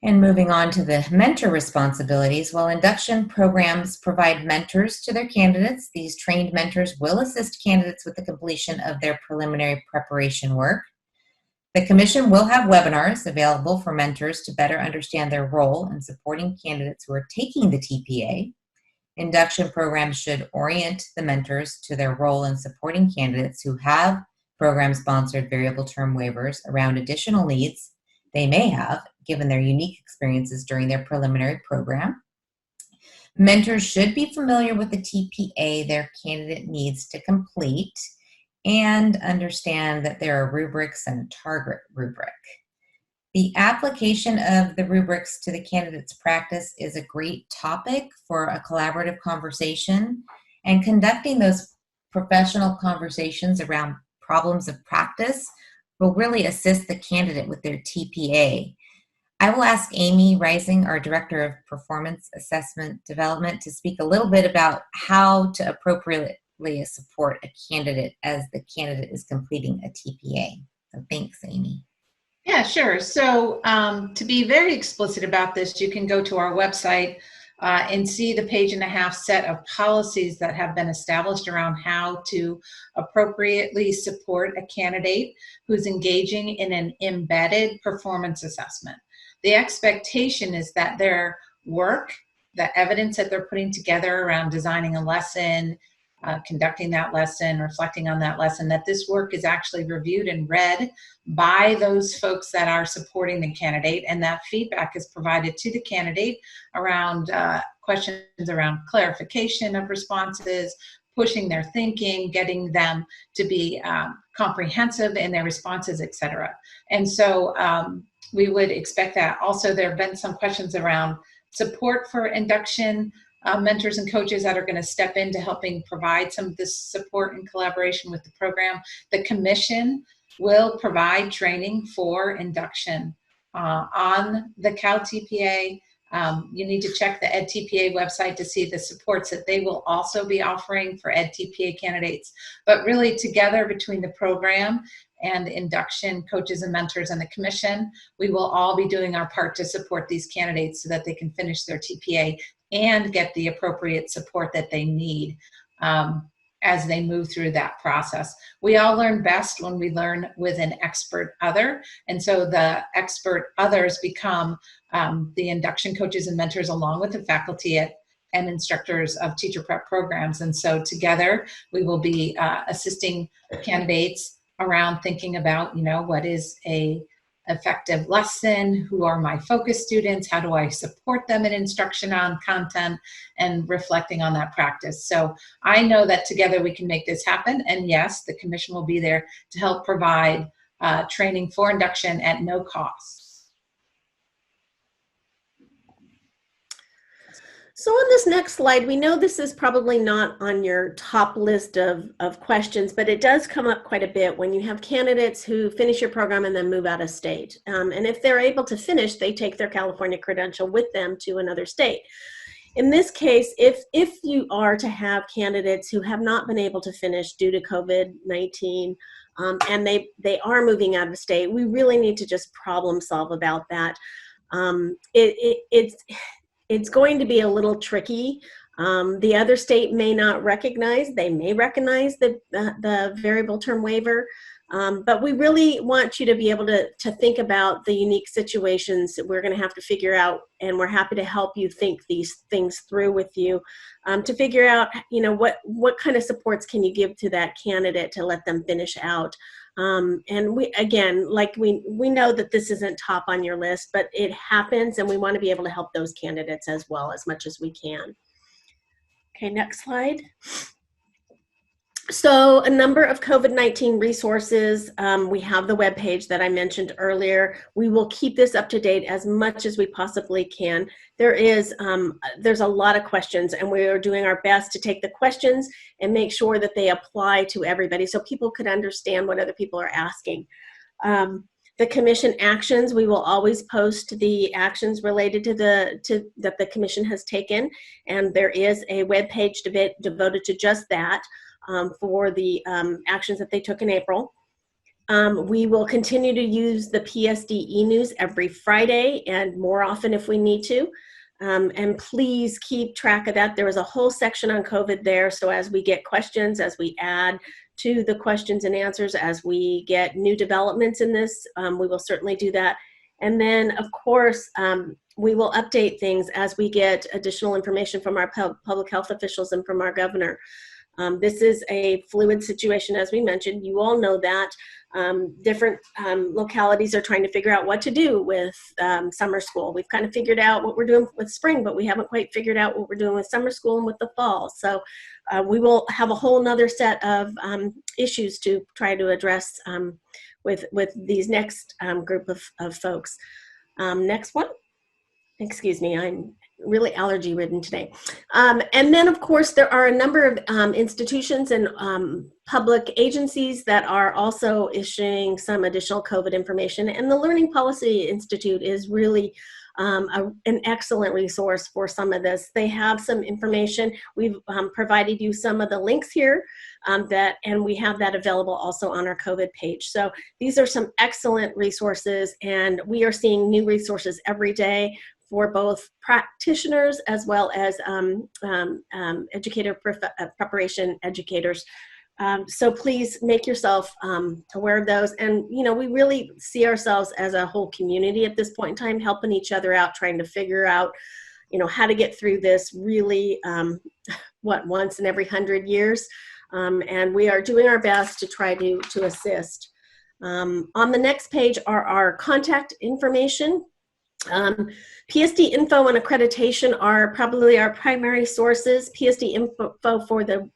And moving on to the mentor responsibilities, while induction programs provide mentors to their candidates, these trained mentors will assist candidates with the completion of their preliminary preparation work. The Commission will have webinars available for mentors to better understand their role in supporting candidates who are taking the TPA. Induction programs should orient the mentors to their role in supporting candidates who have program-sponsored variable term waivers around additional needs they may have given their unique experiences during their preliminary program. Mentors should be familiar with the TPA their candidate needs to complete and understand that there are rubrics and a target rubric. The application of the rubrics to the candidate's practice is a great topic for a collaborative conversation, and conducting those professional conversations around problems of practice will really assist the candidate with their TPA. I will ask Amy Rising, our Director of Performance Assessment Development, to speak a little bit about how to appropriately support a candidate as the candidate is completing a TPA. So thanks, Amy. Yeah, sure. So to be very explicit about this, you can go to our website and see the page-and-a-half set of policies that have been established around how to appropriately support a candidate who's engaging in an embedded performance assessment. The expectation is that their work, the evidence that they're putting together around designing a lesson, conducting that lesson, reflecting on that lesson, that this work is actually reviewed and read by those folks that are supporting the candidate, and that feedback is provided to the candidate around questions around clarification of responses, pushing their thinking, getting them to be comprehensive in their responses, etc. And so we would expect that. Also, there have been some questions around support for induction mentors and coaches that are going to step into helping provide some of this support and collaboration with the program. The Commission will provide training for induction on the Cal TPA. You need to check the Ed TPA website to see the supports that they will also be offering for Ed TPA candidates. But really, together between the program and the induction coaches and mentors and the Commission, we will all be doing our part to support these candidates so that they can finish their TPA and get the appropriate support that they need as they move through that process. We all learn best when we learn with an expert other, and so the expert others become the induction coaches and mentors along with the faculty and instructors of teacher prep programs. And so together we will be assisting candidates around thinking about, what is a effective lesson, who are my focus students, how do I support them in instruction on content, and reflecting on that practice. So I know that together we can make this happen, and yes, the Commission will be there to help provide training for induction at no cost. So on this next slide, we know this is probably not on your top list of questions, but it does come up quite a bit when you have candidates who finish your program and then move out of state. And if they're able to finish, they take their California credential with them to another state. In this case, if you are to have candidates who have not been able to finish due to COVID-19, and they are moving out of state, we really need to just problem solve about that. It's going to be a little tricky. The other state may not recognize, they may recognize the variable term waiver, but we really want you to be able to think about the unique situations that we're going to have to figure out, and we're happy to help you think these things through with you to figure out, what kind of supports can you give to that candidate to let them finish out. And we know that this isn't top on your list, but it happens, and we want to be able to help those candidates as well as much as we can. Okay, next slide. So a number of COVID-19 resources. We have the webpage that I mentioned earlier. We will keep this up to date as much as we possibly can. There's a lot of questions, and we are doing our best to take the questions and make sure that they apply to everybody so people could understand what other people are asking. The commission actions, we will always post the actions related to that the commission has taken, and there is a webpage devoted to just that. For the actions that they took in April. We will continue to use the PSD e-news every Friday and more often if we need to. And please keep track of that. There was a whole section on COVID there. So as we get questions, as we add to the questions and answers, as we get new developments in this, we will certainly do that. And then, of course, we will update things as we get additional information from our public health officials and from our governor. This is a fluid situation, as we mentioned. You all know that. Different localities are trying to figure out what to do with summer school. We've kind of figured out what we're doing with spring, but we haven't quite figured out what we're doing with summer school and with the fall. So we will have a whole nother set of issues to try to address with these next group of folks. Next one. Excuse me, I'm really allergy ridden today. And then of course there are a number of institutions and public agencies that are also issuing some additional COVID information, and the Learning Policy Institute is really an excellent resource for some of this. They have some information. We've provided you some of the links here and we have that available also on our COVID page. So these are some excellent resources, and we are seeing new resources every day for both practitioners as well as educator preparation educators. So please make yourself aware of those. And, we really see ourselves as a whole community at this point in time, helping each other out, trying to figure out, how to get through this really, once in every 100 years. And we are doing our best to try to assist. On the next page are our contact information. PSD info and accreditation are probably our primary sources. PSD info for the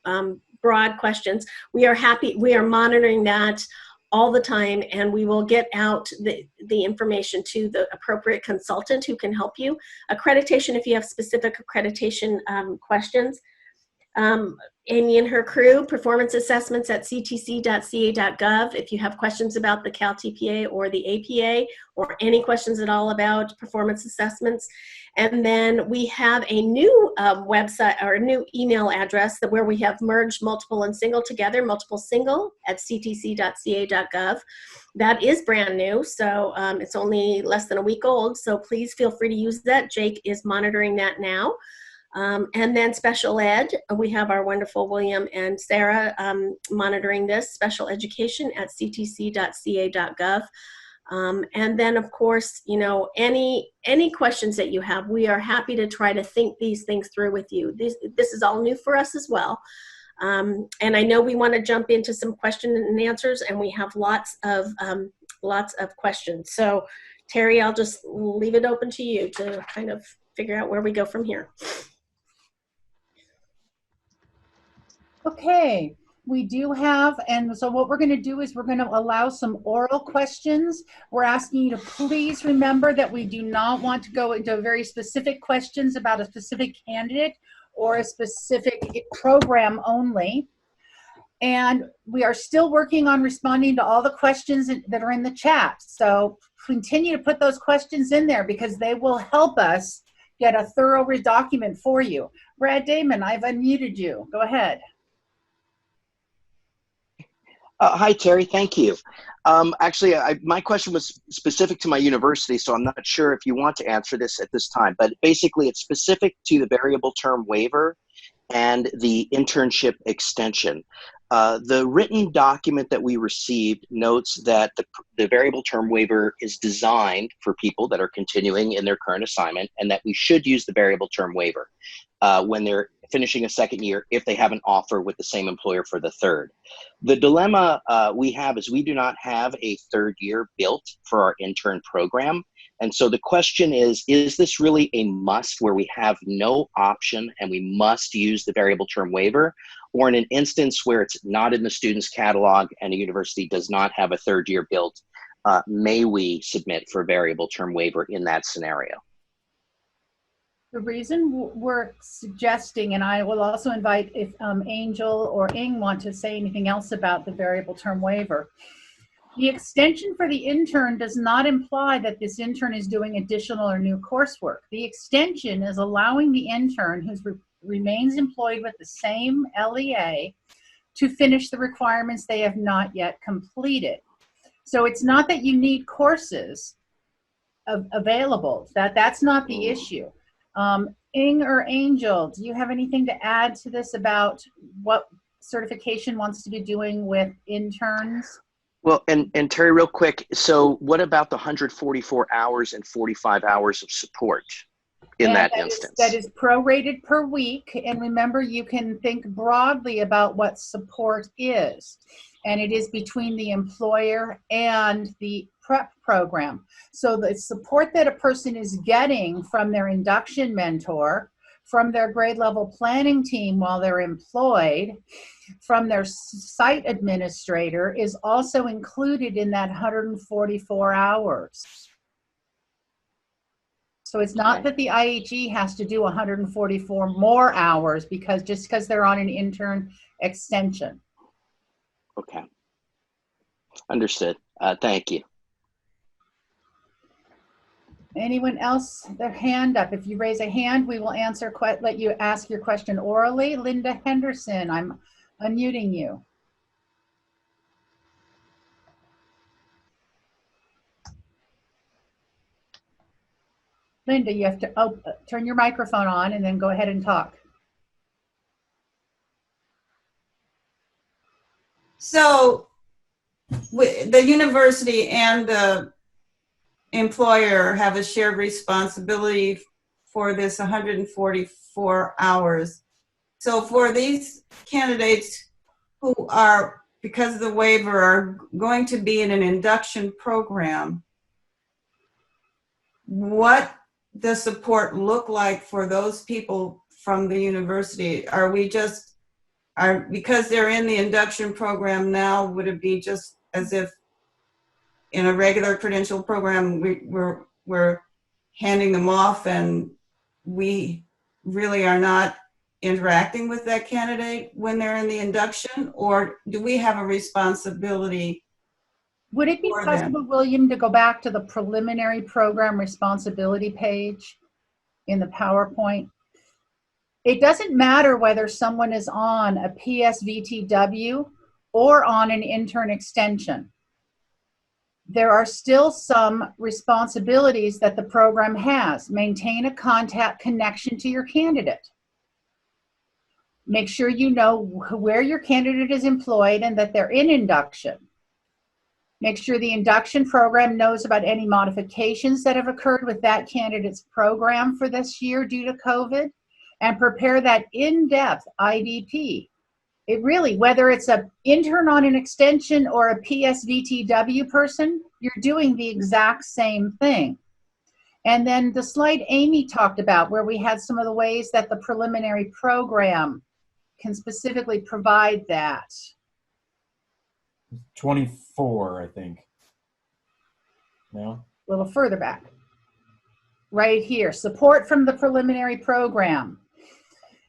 broad questions. We are monitoring that all the time, and we will get out the information to the appropriate consultant who can help you. Accreditation, if you have specific accreditation questions. Amy and her crew, performance assessments at ctc.ca.gov. If you have questions about the CalTPA or the APA, or any questions at all about performance assessments. And then we have a new website or a new email address where we have merged multiple and single together, multiple single at ctc.ca.gov. That is brand new, so it's only less than a week old, so please feel free to use that. Jake is monitoring that now. And then special ed, we have our wonderful William and Sarah monitoring this, special education at ctc.ca.gov. And then of course, any questions that you have, we are happy to try to think these things through with you. This is all new for us as well. And I know we want to jump into some question and answers, and we have lots of questions. So Terry, I'll just leave it open to you to kind of figure out where we go from here. Okay, We do have, and so what we're going to do is we're going to allow some oral questions. We're asking you to please remember that we do not want to go into very specific questions about a specific candidate or a specific program only. And we are still working on responding to all the questions that are in the chat. So continue to put those questions in there because they will help us get a thorough document for you. Brad Damon, I've unmuted you. Go ahead. Hi, Terry. Thank you. Actually, my question was specific to my university, so I'm not sure if you want to answer this at this time. But basically, it's specific to the variable term waiver and the internship extension. The written document that we received notes that the variable term waiver is designed for people that are continuing in their current assignment and that we should use the variable term waiver when they're finishing a second year if they have an offer with the same employer for the third. The dilemma we have is we do not have a third year built for our intern program. And so the question is this really a must where we have no option and we must use the variable term waiver? Or in an instance where it's not in the student's catalog and a university does not have a third year built, may we submit for variable term waiver in that scenario? The reason we're suggesting, and I will also invite if Angel or Ing want to say anything else about the variable term waiver. The extension for the intern does not imply that this intern is doing additional or new coursework. The extension is allowing the intern who remains employed with the same LEA to finish the requirements they have not yet completed. So it's not that you need courses available. That's not the issue. Ing or Angel, do you have anything to add to this about what certification wants to be doing with interns? Well, and Terry, real quick, so what about the 144 hours and 45 hours of support in that instance? That is prorated per week. And remember, you can think broadly about what support is. And it is between the employer and the prep program. So the support that a person is getting from their induction mentor, from their grade level planning team while they're employed, from their site administrator is also included in that 144 hours. So it's not that the IHE has to do 144 more hours just because they're on an intern extension. Okay. Understood. Thank you. Anyone else, their hand up? If you raise a hand, we will answer, let you ask your question orally. Linda Henderson, I'm unmuting you. Linda, you have to turn your microphone on and then go ahead and talk. So the university and the employer have a shared responsibility for this 144 hours. So for these candidates who are, because of the waiver, are going to be in an induction program, what does support look like for those people from the university? Are we just, because they're in the induction program now, would it be just as if in a regular credential program, we're handing them off and we really are not interacting with that candidate when they're in the induction? Or do we have a responsibility? Would it be possible, William, to go back to the preliminary program responsibility page in the PowerPoint? It doesn't matter whether someone is on a PSVTW or on an intern extension. There are still some responsibilities that the program has. Maintain a contact connection to your candidate. Make sure you know where your candidate is employed and that they're in induction. Make sure the induction program knows about any modifications that have occurred with that candidate's program for this year due to COVID, and prepare that in-depth IDP. It really, whether it's an intern on an extension or a PSVTW person, you're doing the exact same thing. And then the slide Amy talked about, where we had some of the ways that the preliminary program can specifically provide that. 24, I think. No? A little further back. Right here, support from the preliminary program.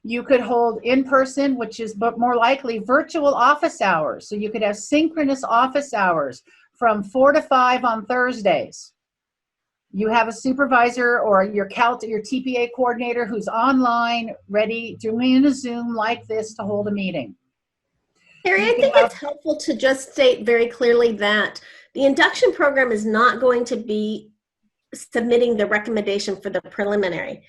You could hold in-person, which is but more likely virtual office hours. So you could have synchronous office hours from 4 to 5 on Thursdays. You have a supervisor or your TPA coordinator who's online, ready, doing a Zoom like this to hold a meeting. Terry, I think it's helpful to just state very clearly that the induction program is not going to be submitting the recommendation for the preliminary.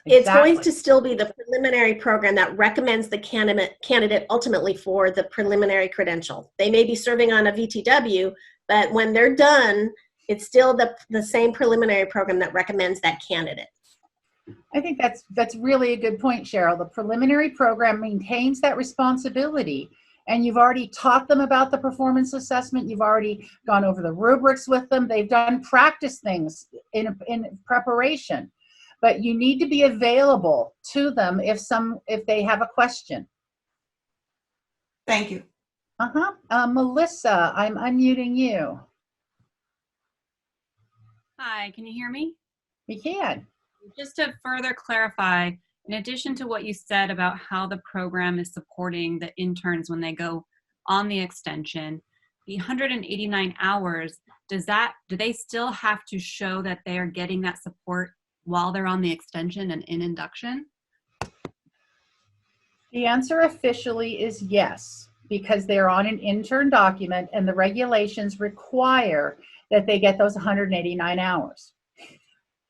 It's going to still be the preliminary program that recommends the candidate ultimately for the preliminary credential. They may be serving on a VTW, but when they're done, it's still the same preliminary program that recommends that candidate. I think that's really a good point, Cheryl. The preliminary program maintains that responsibility, and you've already taught them about the performance assessment. You've already gone over the rubrics with them. They've done practice things in preparation. But you need to be available to them if they have a question. Thank you. Melissa, I'm unmuting you. Hi, can you hear me? We can. Just to further clarify, in addition to what you said about how the program is supporting the interns when they go on the extension, the 189 hours, do they still have to show that they are getting that support while they're on the extension and in induction? The answer officially is yes, because they're on an intern document and the regulations require that they get those 189 hours.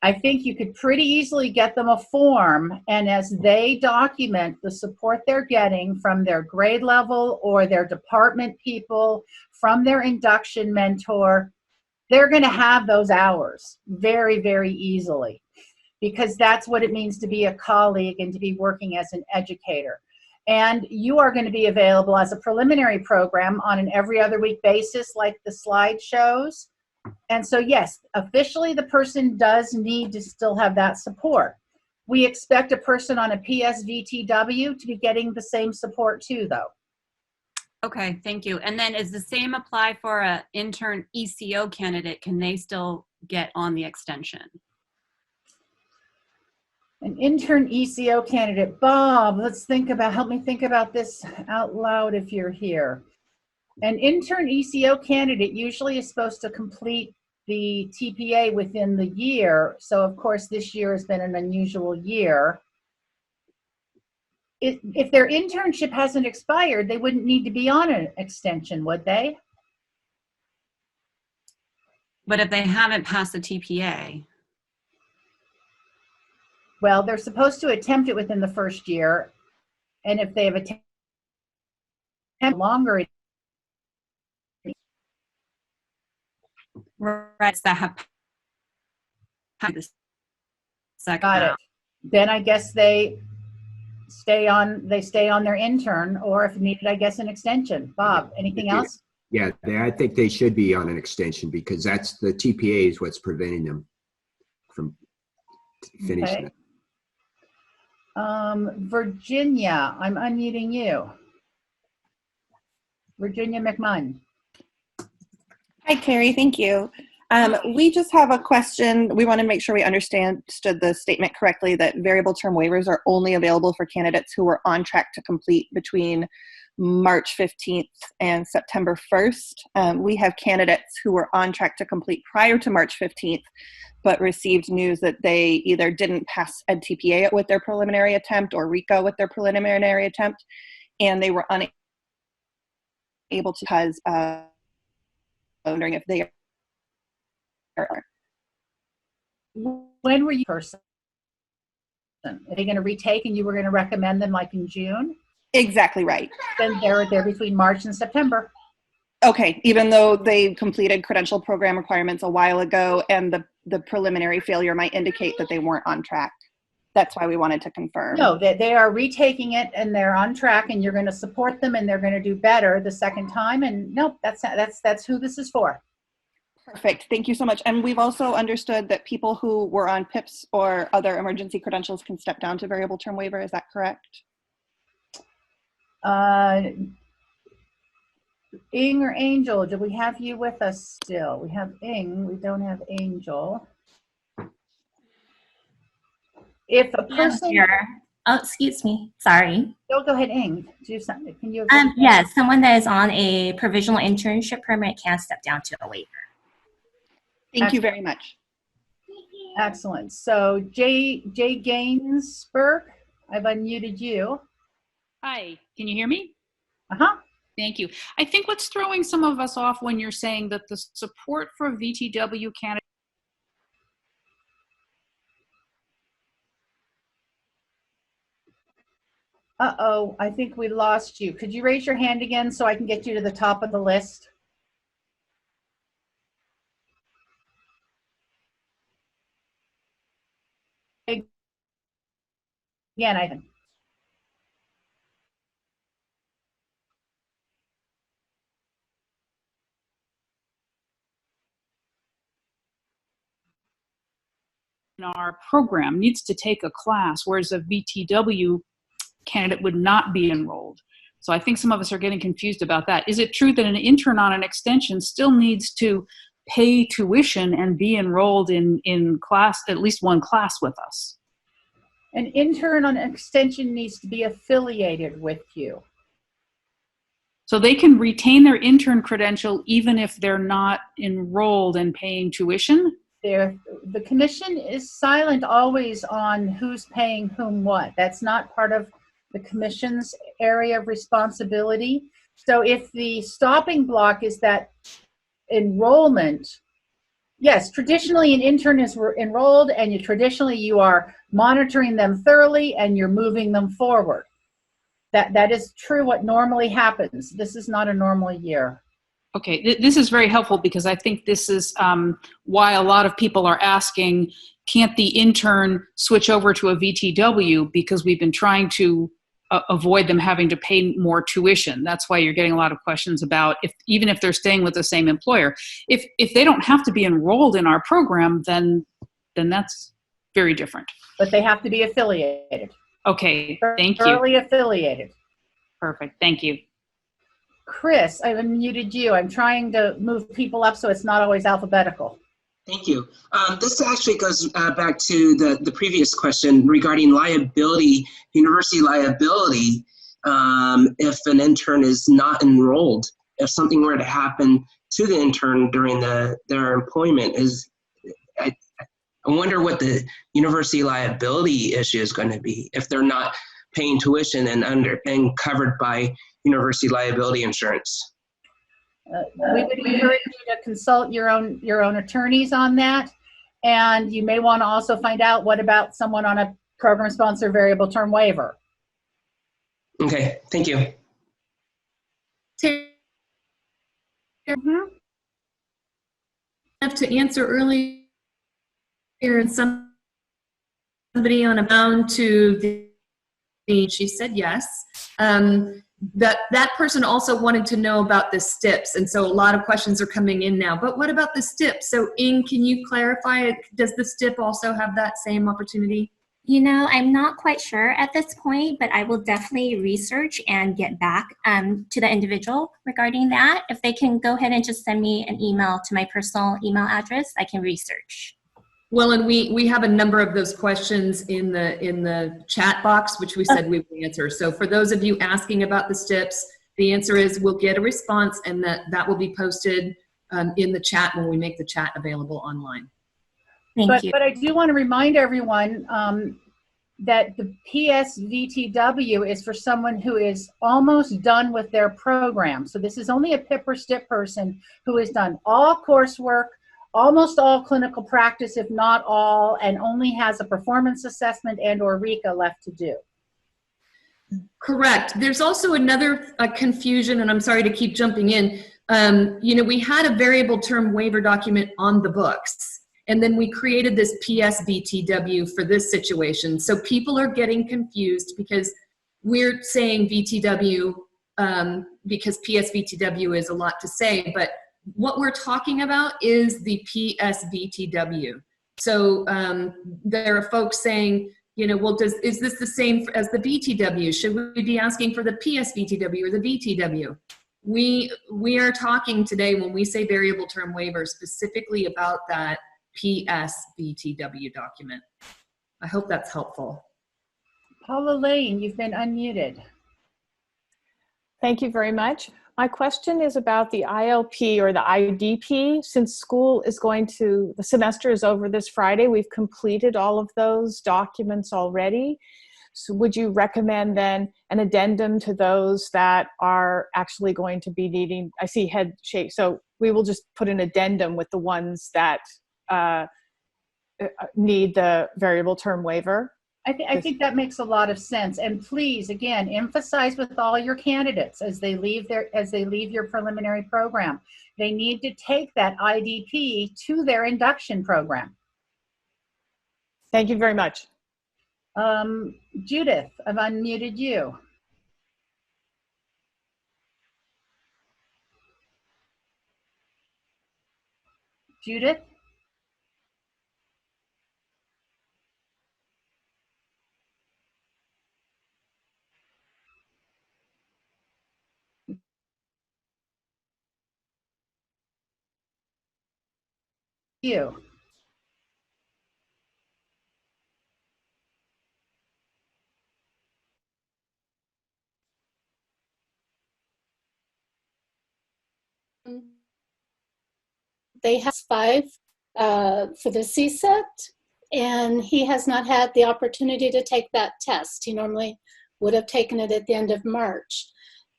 I think you could pretty easily get them a form, and as they document the support they're getting from their grade level or their department people, from their induction mentor, they're going to have those hours very, very easily, because that's what it means to be a colleague and to be working as an educator. And you are going to be available as a preliminary program on an every other week basis, like the slide shows. And so, yes, officially the person does need to still have that support. We expect a person on a PSVTW to be getting the same support too, though. Okay, thank you. And then is the same apply for an intern ECO candidate? Can they still get on the extension? An intern ECO candidate. Bob, help me think about this out loud if you're here. An intern ECO candidate usually is supposed to complete the TPA within the year. So of course this year has been an unusual year. If their internship hasn't expired, they wouldn't need to be on an extension, would they? But if they haven't passed the TPA? Well, they're supposed to attempt it within the first year. And if they have attempted longer, right, that have the second. Got it. Then I guess they stay on their intern, or if needed, I guess an extension. Bob, anything else? Yeah, I think they should be on an extension, because that's the TPA is what's preventing them from finishing it. Virginia, I'm unmuting you. Virginia McMunn. Hi, Terry. Thank you. We just have a question. We want to make sure we understood the statement correctly, that variable term waivers are only available for candidates who are on track to complete between March 15th and September 1st. We have candidates who were on track to complete prior to March 15th, but received news that they either didn't pass EdTPA with their preliminary attempt or RICO with their preliminary attempt, and they were unable to, because wondering if they are. When were you person? Are they going to retake and you were going to recommend them like in June? Exactly right. Then they're between March and September. Okay, even though they completed credential program requirements a while ago and the preliminary failure might indicate that they weren't on track. That's why we wanted to confirm. No, that they are retaking it and they're on track, and you're going to support them and they're going to do better the second time. And nope, that's who this is for. Perfect. Thank you so much. And we've also understood that people who were on PIPs or other emergency credentials can step down to variable term waiver. Is that correct? Ing or Angel, do we have you with us still? We have Ing, we don't have Angel. If a person, Here. Oh, excuse me. Sorry. go ahead, Ing. Do something. Can you? Yes, someone that is on a provisional internship permit can step down to a waiver. Thank you very much. Excellent. So Jay Gainsberg, I've unmuted you. Hi, can you hear me? Uh-huh. Thank you. I think what's throwing some of us off when you're saying that the support for VTW candidates. Uh-oh, I think we lost you. Could you raise your hand again so I can get you to the top of the list? Again, I think. In our program needs to take a class, whereas a VTW candidate would not be enrolled. So I think some of us are getting confused about that. Is it true that an intern on an extension still needs to pay tuition and be enrolled in class, at least one class with us? An intern on an extension needs to be affiliated with you. So they can retain their intern credential even if they're not enrolled and paying tuition? The commission is silent always on who's paying whom what. That's not part of the commission's area of responsibility. So if the stopping block is that enrollment, yes, traditionally an intern is enrolled and traditionally you are monitoring them thoroughly and you're moving them forward. That is true what normally happens. This is not a normal year. Okay, this is very helpful because I think this is why a lot of people are asking, can't the intern switch over to a VTW, because we've been trying to avoid them having to pay more tuition. That's why you're getting a lot of questions about even if they're staying with the same employer. If they don't have to be enrolled in our program, then that's very different. But they have to be affiliated. Okay, thank you. Thoroughly affiliated. Perfect, thank you. Chris, I've unmuted you. I'm trying to move people up so it's not always alphabetical. Thank you. This actually goes back to the previous question regarding liability, university liability, if an intern is not enrolled. If something were to happen to the intern during their employment, I wonder what the university liability issue is going to be if they're not paying tuition and covered by university liability insurance. We would encourage you to consult your own attorneys on that, and you may want to also find out what about someone on a program sponsor variable term waiver. Okay, thank you. Have to answer earlier, and somebody on a bound to the, she said yes. That person also wanted to know about the STIPs, and so a lot of questions are coming in now. But what about the STIP? So Ing, can you clarify, does the STIP also have that same opportunity? You know, I'm not quite sure at this point, but I will definitely research and get back to the individual regarding that. If they can go ahead and just send me an email to my personal email address, I can research. Well, and we have a number of those questions in the chat box, which we said we would answer. So for those of you asking about the STIPs, the answer is we'll get a response, and that will be posted in the chat when we make the chat available online. Thank you. But I do want to remind everyone that the PSVTW is for someone who is almost done with their program. So this is only a PIP or STIP person who has done all coursework, almost all clinical practice, if not all, and only has a performance assessment and or RECA left to do. Correct. There's also another confusion, and I'm sorry to keep jumping in. You know, we had a variable term waiver document on the books, and then we created this PSVTW for this situation. So people are getting confused because we're saying VTW because PSVTW is a lot to say, but what we're talking about is the PSVTW. So there are folks saying, you know, well, is this the same as the VTW? Should we be asking for the PSVTW or the VTW? we are talking today, when we say variable term waiver, specifically about that PSBTW document. I hope that's helpful. Paula Lane, you've been unmuted. Thank you very much. My question is about the ILP or the IDP. Since school is the semester is over this Friday, we've completed all of those documents already. So would you recommend then an addendum to those that are actually going to be needing, I see head shake, so we will just put an addendum with the ones that need the variable term waiver? I think that makes a lot of sense. And please, again, emphasize with all your candidates as they leave your preliminary program, they need to take that IDP to their induction program. Thank you very much. Judith, I've unmuted you. Judith? You. They have 5 for the CSET, and he has not had the opportunity to take that test. He normally would have taken it at the end of March.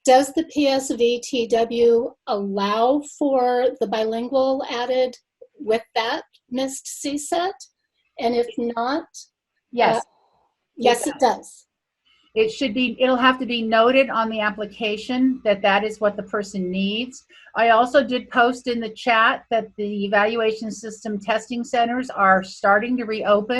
Does the PSVTW allow for the bilingual added with that missed CSET? And if not, yes. Yes, it does. It'll have to be noted on the application that that is what the person needs. I also did post in the chat that the evaluation system testing centers are starting to reopen.